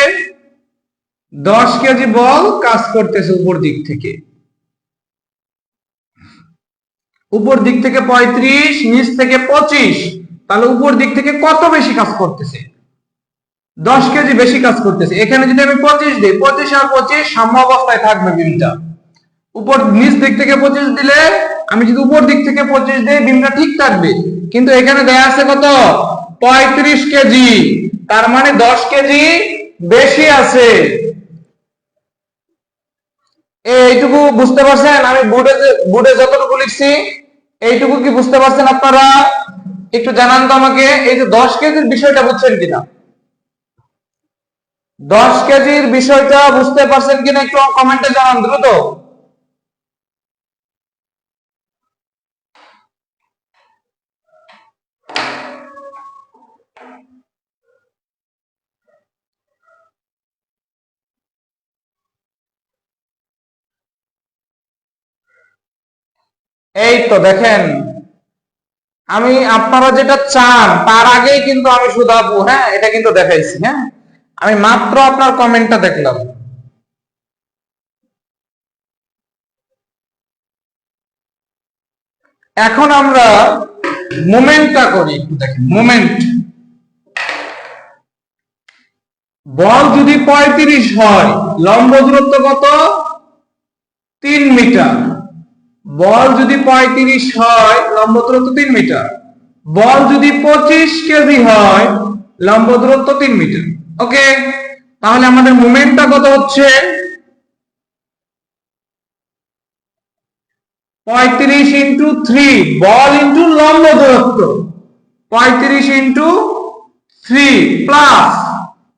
10 কেজি বল কাজ করতেছে উপর দিক থেকে। উপর দিক থেকে 35, নিচ থেকে 25, তাহলে উপর দিক থেকে কত বেশি কাজ করতেছে, 10 কেজি বেশি কাজ করতেছে। এখানে যদি আমি 25 দিই, 25 আর 25 সাম্য অবস্থায় থাকবে বিমটা। উপর নিচ দিক থেকে 25 দিলে, আমি যদি উপর দিক থেকে 25 দিই বিমটা ঠিক থাকবে। কিন্তু এখানে দেয়া আছে কত, 35 কেজি, তার মানে 10 কেজি বেশি আছে। এইটুকু বুঝতে পারছেন? আমি বোর্ডে যতটুকু লিখছি এইটুকু কি বুঝতে পারছেন আপনারা? একটু জানান তো আমাকে, এই যে 10 কেজির বিষয়টা বুঝছেন কিনা, 10 কেজির বিষয়টা বুঝতে পারছেন কিনা একটু কমেন্টে জানান দ্রুত। এই তো দেখেন, আমি আপনারা যেটা চান তার আগেই কিন্তু আমি শুধাবো, হ্যাঁ এটা কিন্তু দেখাইছি। হ্যাঁ, আমি মাত্র আপনার কমেন্টটা দেখলাম। এখন আমরা মোমেন্টটা করি, একটু দেখেন মোমেন্ট। বল যদি 35 হয়, লম্ব দূরত্ব কত, 3 মিটার। বল যদি 35 হয়, লম্ব দূরত্ব 3 মিটার। বল যদি 25 কেজি হয়, লম্ব দূরত্ব 3 মিটার। ওকে, তাহলে আমাদের মোমেন্টটা কত হচ্ছে, 35 ইন্টু 3, বল ইন্টু লম্ব দূরত্ব, 35 ইন্টু 3 প্লাস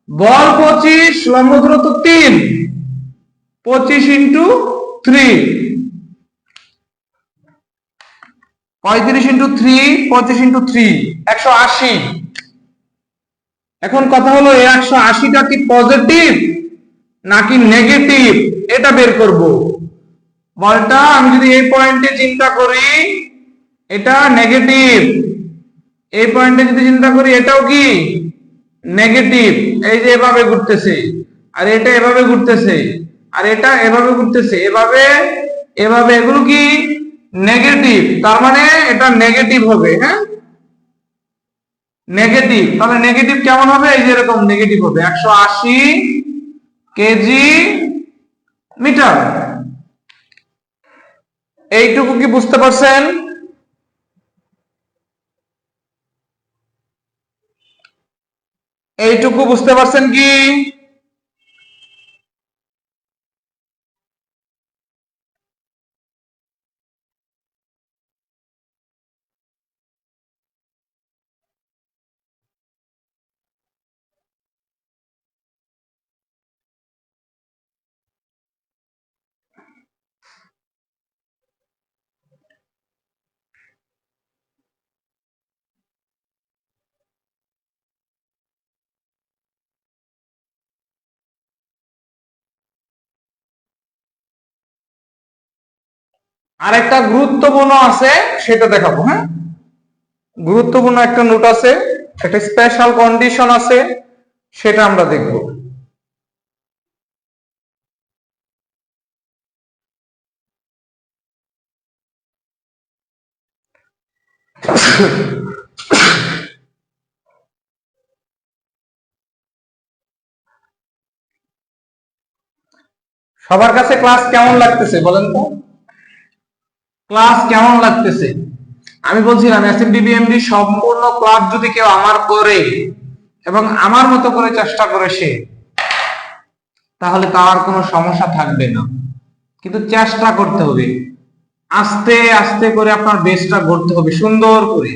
বল 25, লম্ব দূরত্ব 3, 25 ইন্টু 3, 35 ইন্টু 3, 25 ইন্টু 3, 180। এখন কথা হলো, এই 180টা কি পজিটিভ নাকি নেগেটিভ, এটা বের করব। বলটা আমি যদি এই পয়েন্টে চিন্তা করি, এটা নেগেটিভ। এই পয়েন্টে যদি চিন্তা করি, এটাও কি নেগেটিভ। এই যে এভাবে ঘুরতেছে, আর এটা এভাবে ঘুরতেছে, আর এটা এভাবে ঘুরতেছে, এভাবে এভাবে, এগুলো কি নেগেটিভ। তার মানে এটা নেগেটিভ হবে। হ্যাঁ, নেগেটিভ। তাহলে নেগেটিভ কেমন হবে, এই যে এরকম নেগেটিভ হবে, 180 কেজি মিটার। এইটুকু কি বুঝতে পারছেন? এইটুকু বুঝতে পারছেন কি? আরেকটা গুরুত্বপূর্ণ আছে, সেটা দেখাবো। হ্যাঁ, গুরুত্বপূর্ণ একটা নোট আছে, একটা স্পেশাল কন্ডিশন আছে, সেটা আমরা দেখব। সবার কাছে ক্লাস কেমন লাগতেছে বলেন তো? ক্লাস কেমন লাগতেছে? আমি বলছিলাম এসএফডিবিএমডি সম্পূর্ণ ক্লাস যদি কেউ আমার করে এবং আমার মতো করে চেষ্টা করে সে, তাহলে তার কোনো সমস্যা থাকবে না। কিন্তু চেষ্টা করতে হবে, আস্তে আস্তে করে আপনার বেসটা গড়তে হবে সুন্দর করে।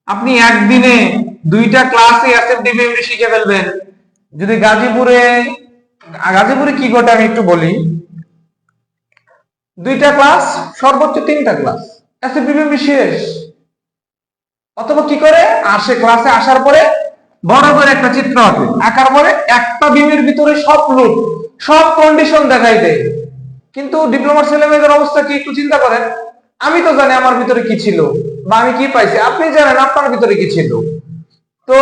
আপনি একদিনে 2টা ক্লাসে এসএফডিবিএমডি শিখে ফেলবেন। যদি গাজীপুরে কি ঘটে আমি একটু বলি, 2টা ক্লাস সর্বোচ্চ 3টা ক্লাস এসএফডিবিএমডি শেষ। অথবা কি করে আসে, ক্লাসে আসার পরে বড় করে একটা চিত্র আঁকে, আঁকার পরে একটা বিমের ভিতরে সব লোড সব কন্ডিশন দেখাই দেয়। কিন্তু ডিপ্লোমার ছেলেমেয়েদের অবস্থা কি একটু চিন্তা করেন। আমি তো জানি আমার ভিতরে কি ছিল বা আমি কি পাইছি, আপনি জানেন আপনার ভিতরে কি ছিল। তো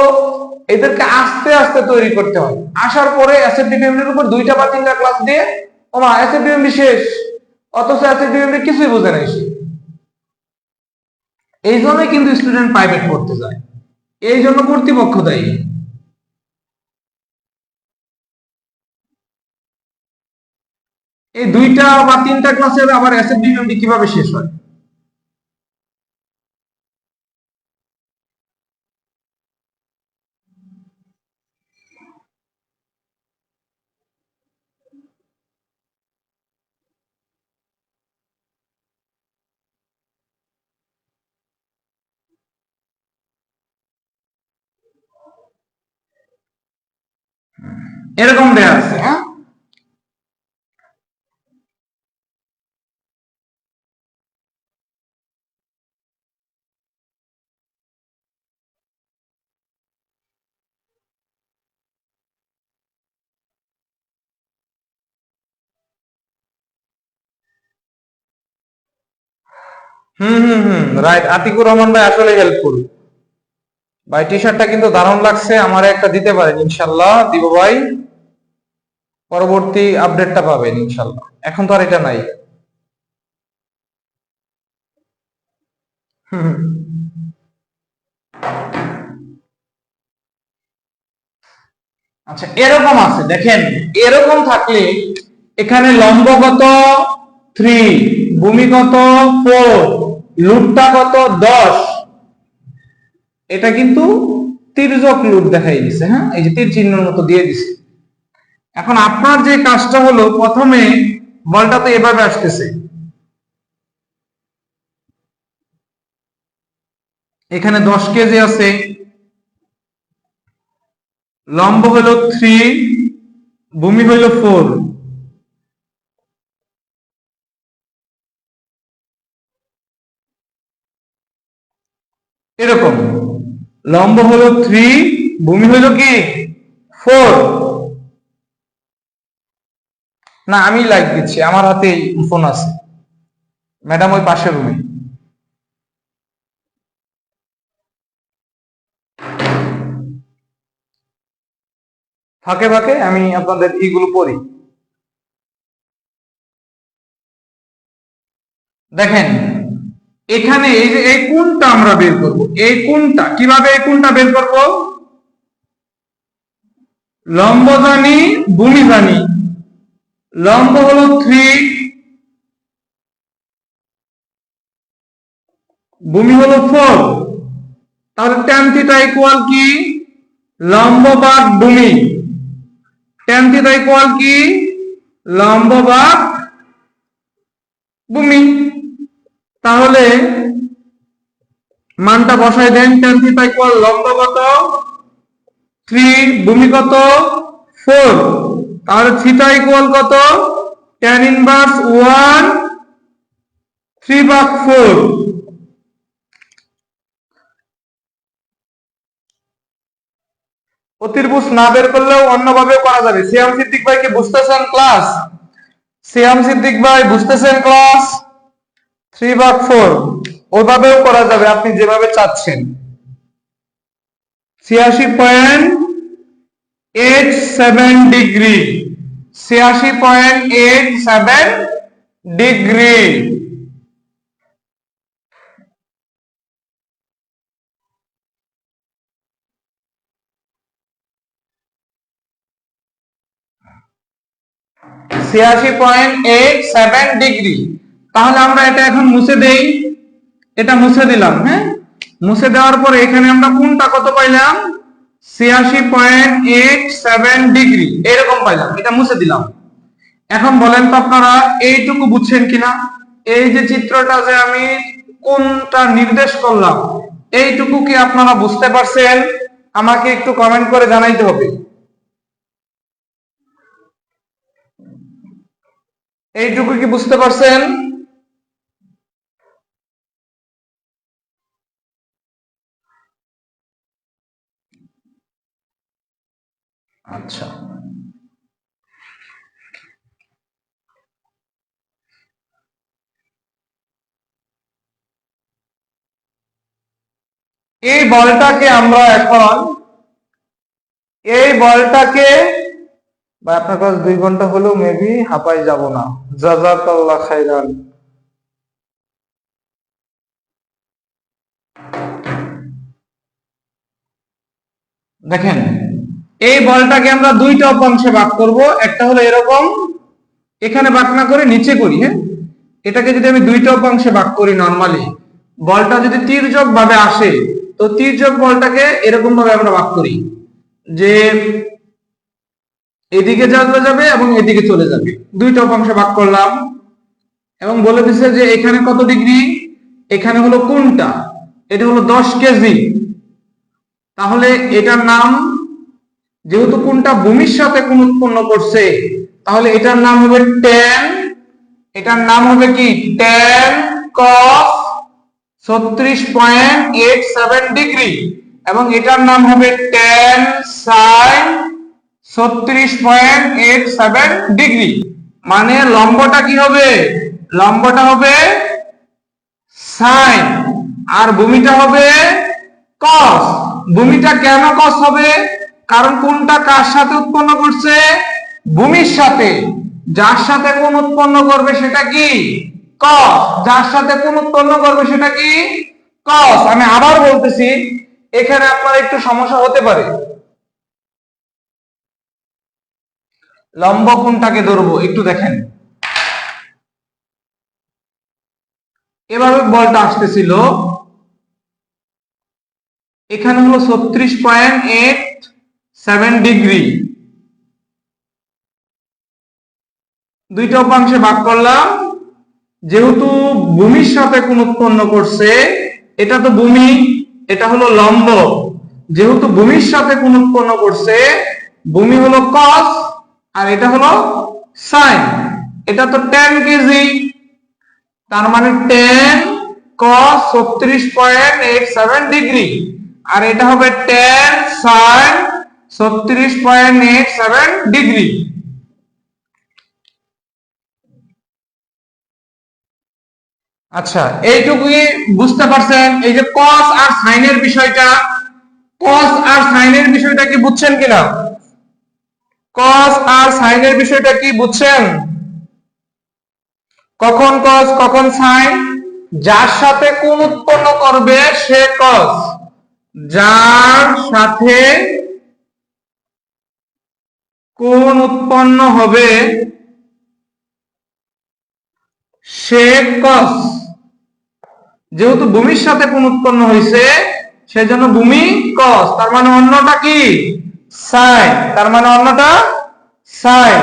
এদেরকে আস্তে আস্তে তৈরি করতে হয়। আসার পরে এসএফডিবিএমডি এর উপর 2টা বা 3টা ক্লাস দিয়ে ওমা এসএফডিবিএমডি শেষ, অথচ এসএফডিবিএমডি কিছুই বোঝে না সে। এই জন্যই কিন্তু স্টুডেন্ট প্রাইভেট পড়তে যায়, এই জন্য কর্তৃপক্ষ দায়ী। এই 2টা বা 3টা ক্লাসের আবার এসএফডিবিএমডি কিভাবে শেষ হয়? এরকম দেয়া আছে, হ্যাঁ। রাইট, আতিকুর রহমান ভাই আসলে হেল্পফুল ভাই। টি শার্টটা কিন্তু দারুণ লাগছে, আমারে একটা দিতে পারেন ইনশাল্লাহ, দিব ভাই। পরবর্তী আপডেটটা পাবেন ইনশাল্লাহ, এখন তো আর এটা নাই। আচ্ছা এরকম আছে দেখেন, এরকম থাকলে এখানে লম্ব কত 3, ভূমি কত 4, লুটটা কত 10, এটা কিন্তু তির্যক লুট দেখাই দিছে, হ্যাঁ এই যে তীর চিহ্নের মতো দিয়ে দিছে। এখন আপনার যে কাজটা হলো, প্রথমে বলটা তো এভাবে আসতেছে, এখানে 10 কেজি আছে, লম্ব হলো 3, ভূমি হলো 4, এরকম লম্ব হলো 3, ভূমি হলো কি 4। না আমি লাইক দিচ্ছি, আমার হাতে ফোন আছে, ম্যাডাম ওই পাশের রুমে। ফাঁকে ফাঁকে আমি আপনাদের এইগুলো পড়ি। দেখেন এখানে এই যে এই কোণটা আমরা বের করব, এই কোণটা কিভাবে, এই কোণটা বের করব, লম্ব জানি ভূমি জানি, লম্ব হলো 3, ভূমি হলো 4, তাহলে tan থিটা ইকুয়াল কি লম্ব ভাগ ভূমি, tan থিটা ইকুয়াল কি লম্ব ভাগ ভূমি। তাহলে মানটা বসাই দেন, tan থিটা ইকুয়াল লম্ব কত 3, ভূমি কত 4, তাহলে থিটা ইকুয়াল কত tan ইনভার্স 1 3/4। অতির্ভুজ না বের করলেও অন্যভাবে করা যাবে। সিয়াম সিদ্দিক ভাই কি বুঝতেছেন ক্লাস? সিয়াম সিদ্দিক ভাই বুঝতেছেন ক্লাস? 3/4 ওইভাবেও করা যাবে আপনি যেভাবে চাচ্ছেন। 86.87 ডিগ্রি, 86.87 ডিগ্রি। ডিগ্রি। তাহলে আমরা এটা এখন মুছে দেই, এটা মুছে দিলাম। হ্যাঁ, মুছে দেওয়ার পরে এখানে আমরা কোনটা কত পাইলাম, 86.87 ডিগ্রি এরকম পাইলাম, এটা মুছে দিলাম। এখন বলেন তো আপনারা এইটুকু বুঝছেন কিনা, এই যে চিত্রটা যে আমি কোনটা নির্দেশ করলাম এইটুকু কি আপনারা বুঝতে পারছেন? আমাকে একটু কমেন্ট করে জানাইতে হবে। এইটুকু কি বুঝতে পারছেন? আচ্ছা, এই বলটাকে আমরা এখন এই বলটাকে বা আপনার কাছে 2 ঘন্টা হলেও মেবি হাঁপাই যাব না। জাযাকাল্লাহ খাইরান। দেখেন, এই বলটাকে আমরা দুইটা অংশে ভাগ করব। একটা হলো এরকম, এখানে ভাগ না করে নিচে করি। হ্যাঁ, এটাকে যদি আমি দুইটা অংশে ভাগ করি, নরমালি বলটা যদি তির্যক ভাবে আসে তো তির্যক বলটাকে এরকম ভাবে আমরা ভাগ করি যে এদিকে চলে যাবে এবং এদিকে চলে যাবে। দুইটা অংশে ভাগ করলাম এবং বলে দিছে যে এখানে কত ডিগ্রি, এখানে হলো কোনটা, এটা হলো 10 কেজি। তাহলে এটার নাম, যেহেতু কোনটা ভূমির সাথে কোণ উৎপন্ন করছে, তাহলে এটার নাম হবে tan, এটার নাম হবে কি tan cos 36.87 ডিগ্রি, এবং এটার নাম হবে tan sin 36.87 ডিগ্রি। মানে লম্বটা কি হবে, লম্বটা হবে sin আর ভূমিটা হবে cos। ভূমিটা কেন cos হবে, কারণ কোনটা কার সাথে উৎপন্ন করছে, ভূমির সাথে। যার সাথে কোণ উৎপন্ন করবে সেটা কি cos, যার সাথে কোণ উৎপন্ন করবে সেটা কি cos। আমি আবার বলতেছি, এখানে আপনার একটু সমস্যা হতে পারে। লম্ব কোণটাকে ধরবো, একটু দেখেন। এভাবে বলটা আসতেছিল, এখানে হলো 36.87 ডিগ্রি, দুইটা অংশে ভাগ করলাম। যেহেতু ভূমির সাথে কোণ উৎপন্ন করছে, এটা তো ভূমি, এটা হলো লম্ব। যেহেতু ভূমির সাথে কোণ উৎপন্ন করছে, ভূমি হলো cos আর এটা হলো sin। এটা তো 10 কেজি, তার মানে tan cos 36.87 ডিগ্রি, আর এটা হবে tan sin 36.87 ডিগ্রি। আচ্ছা, এইটুকুই বুঝতে পারছেন? এই যে cos আর sin এর বিষয়টা, cos আর sin এর বিষয়টা কি বুঝছেন কিনা? cos আর sin এর বিষয়টা কি বুঝছেন? কখন cos কখন sin? যার সাথে কোণ উৎপন্ন করবে সে cos, যার সাথে কোণ উৎপন্ন হবে সে cos। যেহেতু ভূমির সাথে কোণ উৎপন্ন হয়েছে সেজন্য ভূমি cos, তার মানে অন্যটা কি sin, তার মানে অন্যটা sin।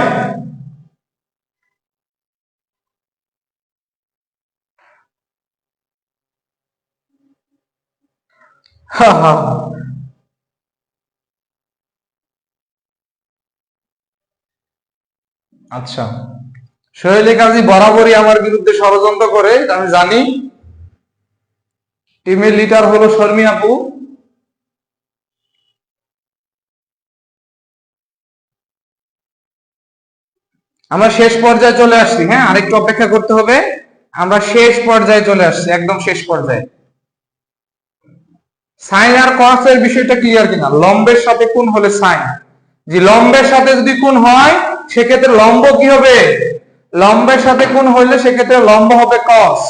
আচ্ছা, সোহেলি কাজী বরাবরই আমার বিরুদ্ধে ষড়যন্ত্র করে, আমি জানি। টিমের লিডার হলো শর্মী আপু। আমরা শেষ পর্যায়ে চলে আসছি। হ্যাঁ, আরেকটু অপেক্ষা করতে হবে। আমরা শেষ পর্যায়ে চলে আসছি, একদম শেষ পর্যায়ে। সাইন আর কস এর বিষয়টা ক্লিয়ার কিনা? লম্বের সাথে কোণ হলে সাইন, যে লম্বের সাথে যদি কোণ হয় সেক্ষেত্রে লম্ব কি হবে, লম্বের সাথে কোণ হইলে সেক্ষেত্রে লম্ব হবে কস।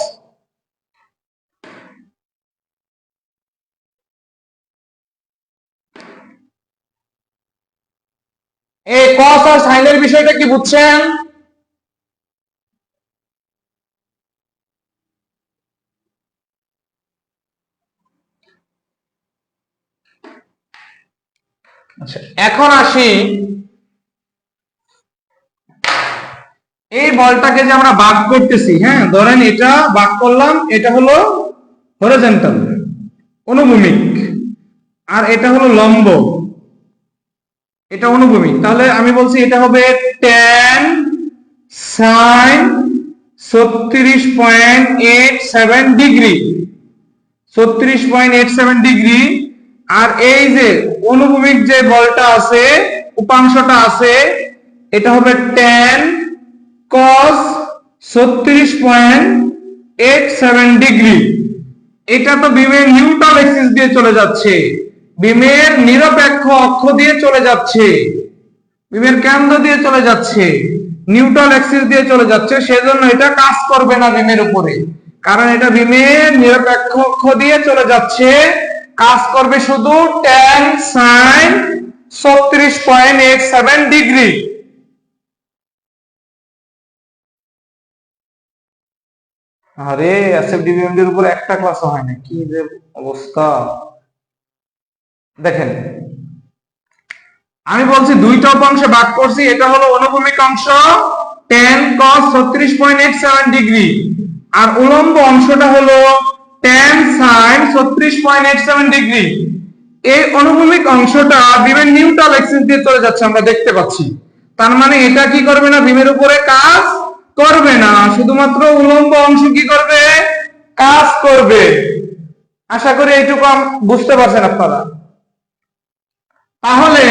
এই কস আর সাইনের বিষয়টা কি বুঝছেন? আচ্ছা, এখন আসি এই বলটাকে যে আমরা ভাগ করতেছি, হ্যাঁ ধরেন এটা ভাগ করলাম, এটা হলো হরিজন্টাল অনুভূমিক, আর এটা হলো লম্ব, এটা অনুভূমিক। তাহলে আমি বলছি এটা হবে tan sin 36.87 ডিগ্রি, 36.87 ডিগ্রি। আর এই যে অনুভূমিক যে বলটা আছে, উপাংশটা আছে, এটা হবে tan cos 36.87 ডিগ্রি। এটা তো বিমের নিউট্রাল এক্সিস দিয়ে চলে যাচ্ছে, বিমের নিরপেক্ষ অক্ষ দিয়ে চলে যাচ্ছে, বিমের কেন্দ্র দিয়ে চলে যাচ্ছে, নিউট্রাল এক্সিস দিয়ে চলে যাচ্ছে, সেজন্য এটা কাজ করবে না বিমের উপরে, কারণ এটা বিমের নিরপেক্ষ অক্ষ দিয়ে চলে যাচ্ছে। কাজ করবে শুধু tan sin 36.87 ডিগ্রি। আরে এসএফডি বিএমডি এর উপর একটা ক্লাসও হয় না, কি যে অবস্থা দেখেন। আমি বলছি দুইটা উপাংশে ভাগ করছি, এটা হলো অনুভূমিক অংশ tan cos 36.87 ডিগ্রি, আর উলম্ব অংশটা হলো tan sin 36.87 ডিগ্রি। এই অনুভূমিক অংশটা বিমের নিউট্রাল এক্সিস দিয়ে চলে যাচ্ছে, আমরা দেখতে পাচ্ছি। তার মানে এটা কি করবে না, বিমের উপরে কাজ করবে না, শুধুমাত্র উলম্ব অংশ কি করবে, কাজ করবে। আশা করি এইটুকু বুঝতে পারছেন আপনারা। তাহলে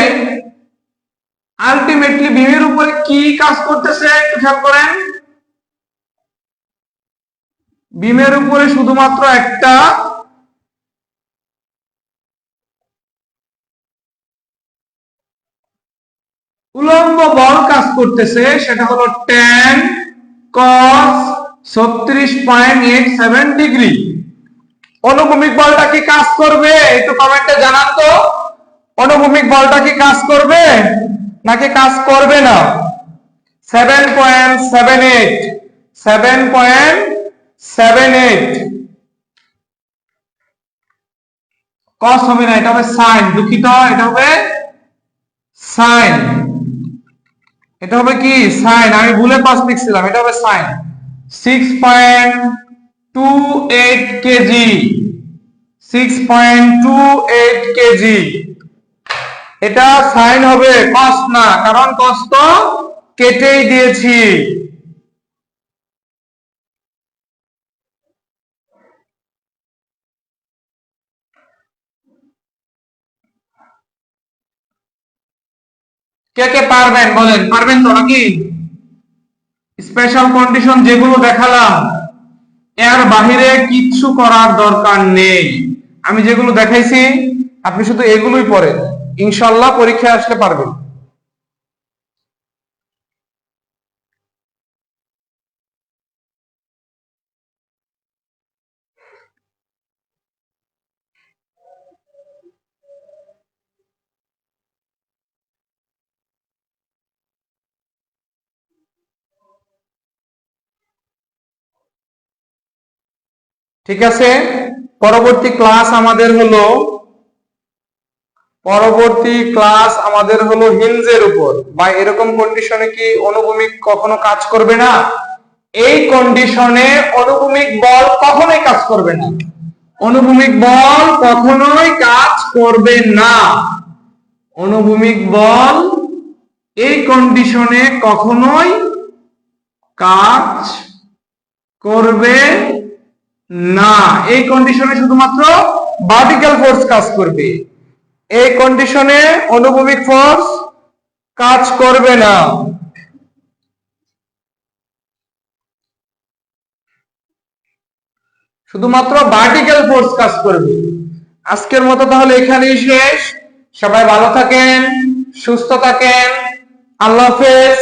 আলটিমেটলি বিমের উপরে কি কাজ করতেছে একটু খেয়াল করেন। বিমের উপরে শুধুমাত্র একটা উলম্ব বল কাজ করতেছে, সেটা হলো tan cos 36.87 ডিগ্রি। অনুভূমিক বলটা কি কাজ করবে একটু কমেন্টে জানান তো, অনুভূমিক বলটা কি কাজ করবে নাকি কাজ করবে না? 7.78 7.78 cos হবে না, এটা হবে sin, দুঃখিত, এটা হবে sin, এটা হবে কি sin, আমি ভুলে পাস লিখছিলাম, এটা হবে sin। 6.28 KG, 6.28 KG. এটা sin হবে, cos না, কারণ cos তো কেটেই দিয়েছি। কে কে পারবেন বলেন, পারবেন তো নাকি? স্পেশাল কন্ডিশন যেগুলো দেখালাম এর বাহিরে কিচ্ছু করার দরকার নেই। আমি যেগুলো দেখাইছি আপনি শুধু এগুলোই পড়েন, ইনশাআল্লাহ পরীক্ষায় আসলে পারবেন। ঠিক আছে, পরবর্তী ক্লাস আমাদের হলো হিঞ্জের উপর। বা এরকম কন্ডিশনে কি অনুভূমিক কখনো কাজ করবে না? এই কন্ডিশনে অনুভূমিক বল কখনোই কাজ করবে না, অনুভূমিক বল কখনোই কাজ করবে না, অনুভূমিক বল এই কন্ডিশনে কখনোই কাজ করবে না। এই কন্ডিশনে শুধুমাত্র ভার্টিক্যাল ফোর্স কাজ করবে, এই কন্ডিশনে অনুভূমিক ফোর্স কাজ করবে না। শুধুমাত্র ভার্টিক্যাল ফোর্স কাজ করবে। আজকের মতো তাহলে এখানেই শেষ। সবাই ভালো থাকেন, সুস্থ থাকেন, আল্লাহ হাফেজ।